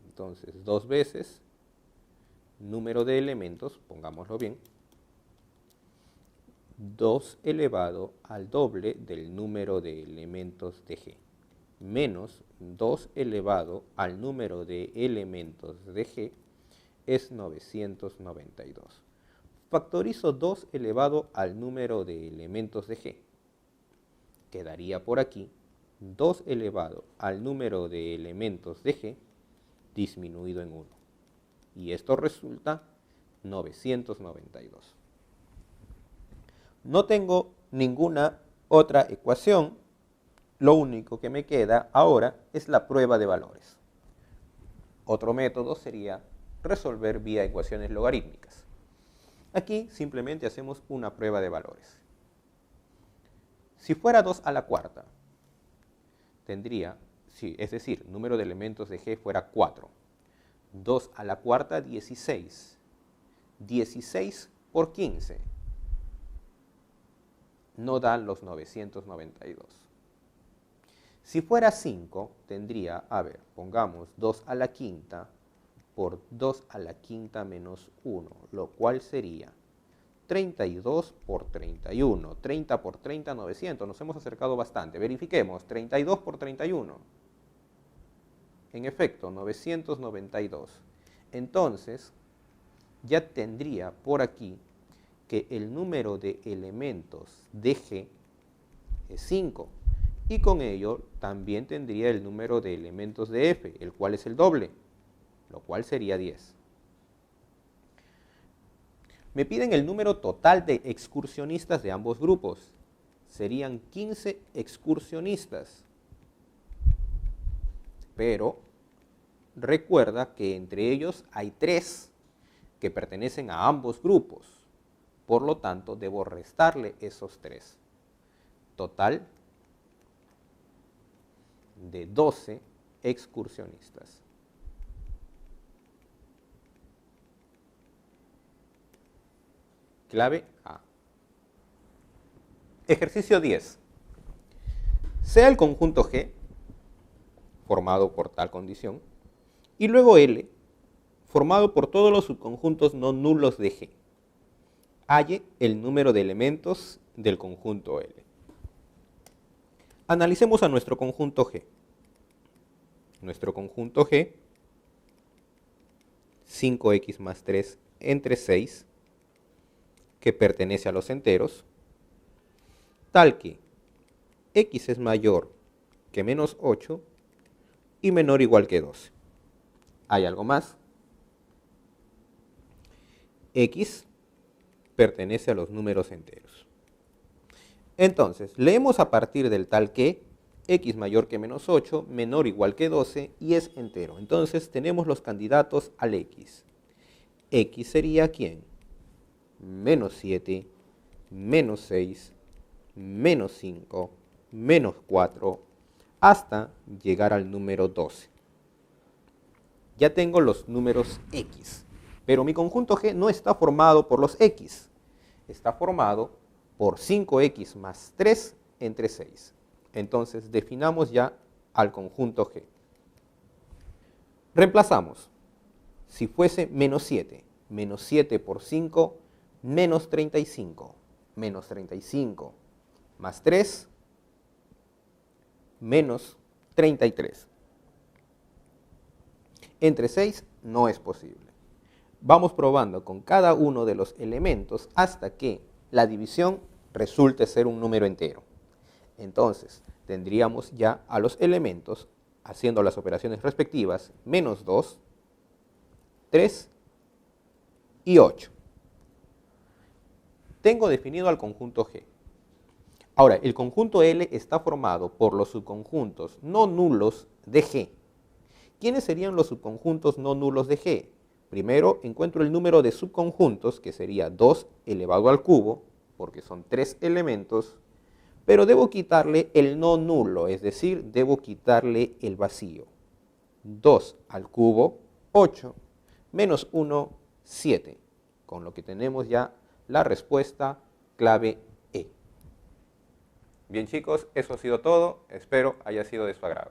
Entonces, 2 veces número de elementos, pongámoslo bien, 2 elevado al doble del número de elementos de G, menos 2 elevado al número de elementos de G, es 992. Factorizo 2 elevado al número de elementos de G. Quedaría por aquí 2 elevado al número de elementos de G disminuido en 1. Y esto resulta 992. No tengo ninguna otra ecuación. Lo único que me queda ahora es la prueba de valores. Otro método sería resolver vía ecuaciones logarítmicas. Aquí simplemente hacemos una prueba de valores. Si fuera 2 a la cuarta, tendría, es decir, número de elementos de G fuera 4. 2 a la cuarta, 16. 16 por 15 no dan los 992. Si fuera 5, tendría, pongamos 2 a la quinta por 2 a la quinta menos 1, lo cual sería 32 por 31, 30 por 30, 900. Nos hemos acercado bastante. Verifiquemos, 32 por 31. En efecto, 992. Entonces, ya tendría por aquí que el número de elementos de G es 5. Y con ello también tendría el número de elementos de F, el cual es el doble, lo cual sería 10. Me piden el número total de excursionistas de ambos grupos. Serían 15 excursionistas. Pero recuerda que entre ellos hay 3 que pertenecen a ambos grupos. Por lo tanto, debo restarle esos 3. Total de 12 excursionistas. Clave A. Ejercicio 10. Sea el conjunto G, formado por tal condición, y luego L, formado por todos los subconjuntos no nulos de G. Halle el número de elementos del conjunto L. Analicemos a nuestro conjunto G. Nuestro conjunto G, 5x más 3 entre 6, que pertenece a los enteros, tal que x es mayor que menos 8 y menor o igual que 12. ¿Hay algo más? X pertenece a los números enteros. Entonces, leemos a partir del tal que x mayor que menos 8, menor o igual que 12 y es entero. Entonces, tenemos los candidatos al x. X sería ¿quién? Menos 7, menos 6, menos 5, menos 4, hasta llegar al número 12. Ya tengo los números x, pero mi conjunto G no está formado por los x, está formado por 5x más 3 entre 6. Entonces, definamos ya al conjunto G. Reemplazamos. Si fuese menos 7 por 5, menos 35, menos 35, más 3, menos 33. Entre 6 no es posible. Vamos probando con cada uno de los elementos hasta que la división resulte ser un número entero. Entonces, tendríamos ya a los elementos, haciendo las operaciones respectivas, menos 2, 3 y 8. Tengo definido al conjunto G. Ahora, el conjunto L está formado por los subconjuntos no nulos de G. ¿Quiénes serían los subconjuntos no nulos de G? Primero, encuentro el número de subconjuntos, que sería 2 elevado al cubo, porque son 3 elementos, pero debo quitarle el no nulo, es decir, debo quitarle el vacío. 2 al cubo, 8, menos 1, 7, con lo que tenemos ya la respuesta clave E. Bien chicos, eso ha sido todo, espero haya sido de su agrado.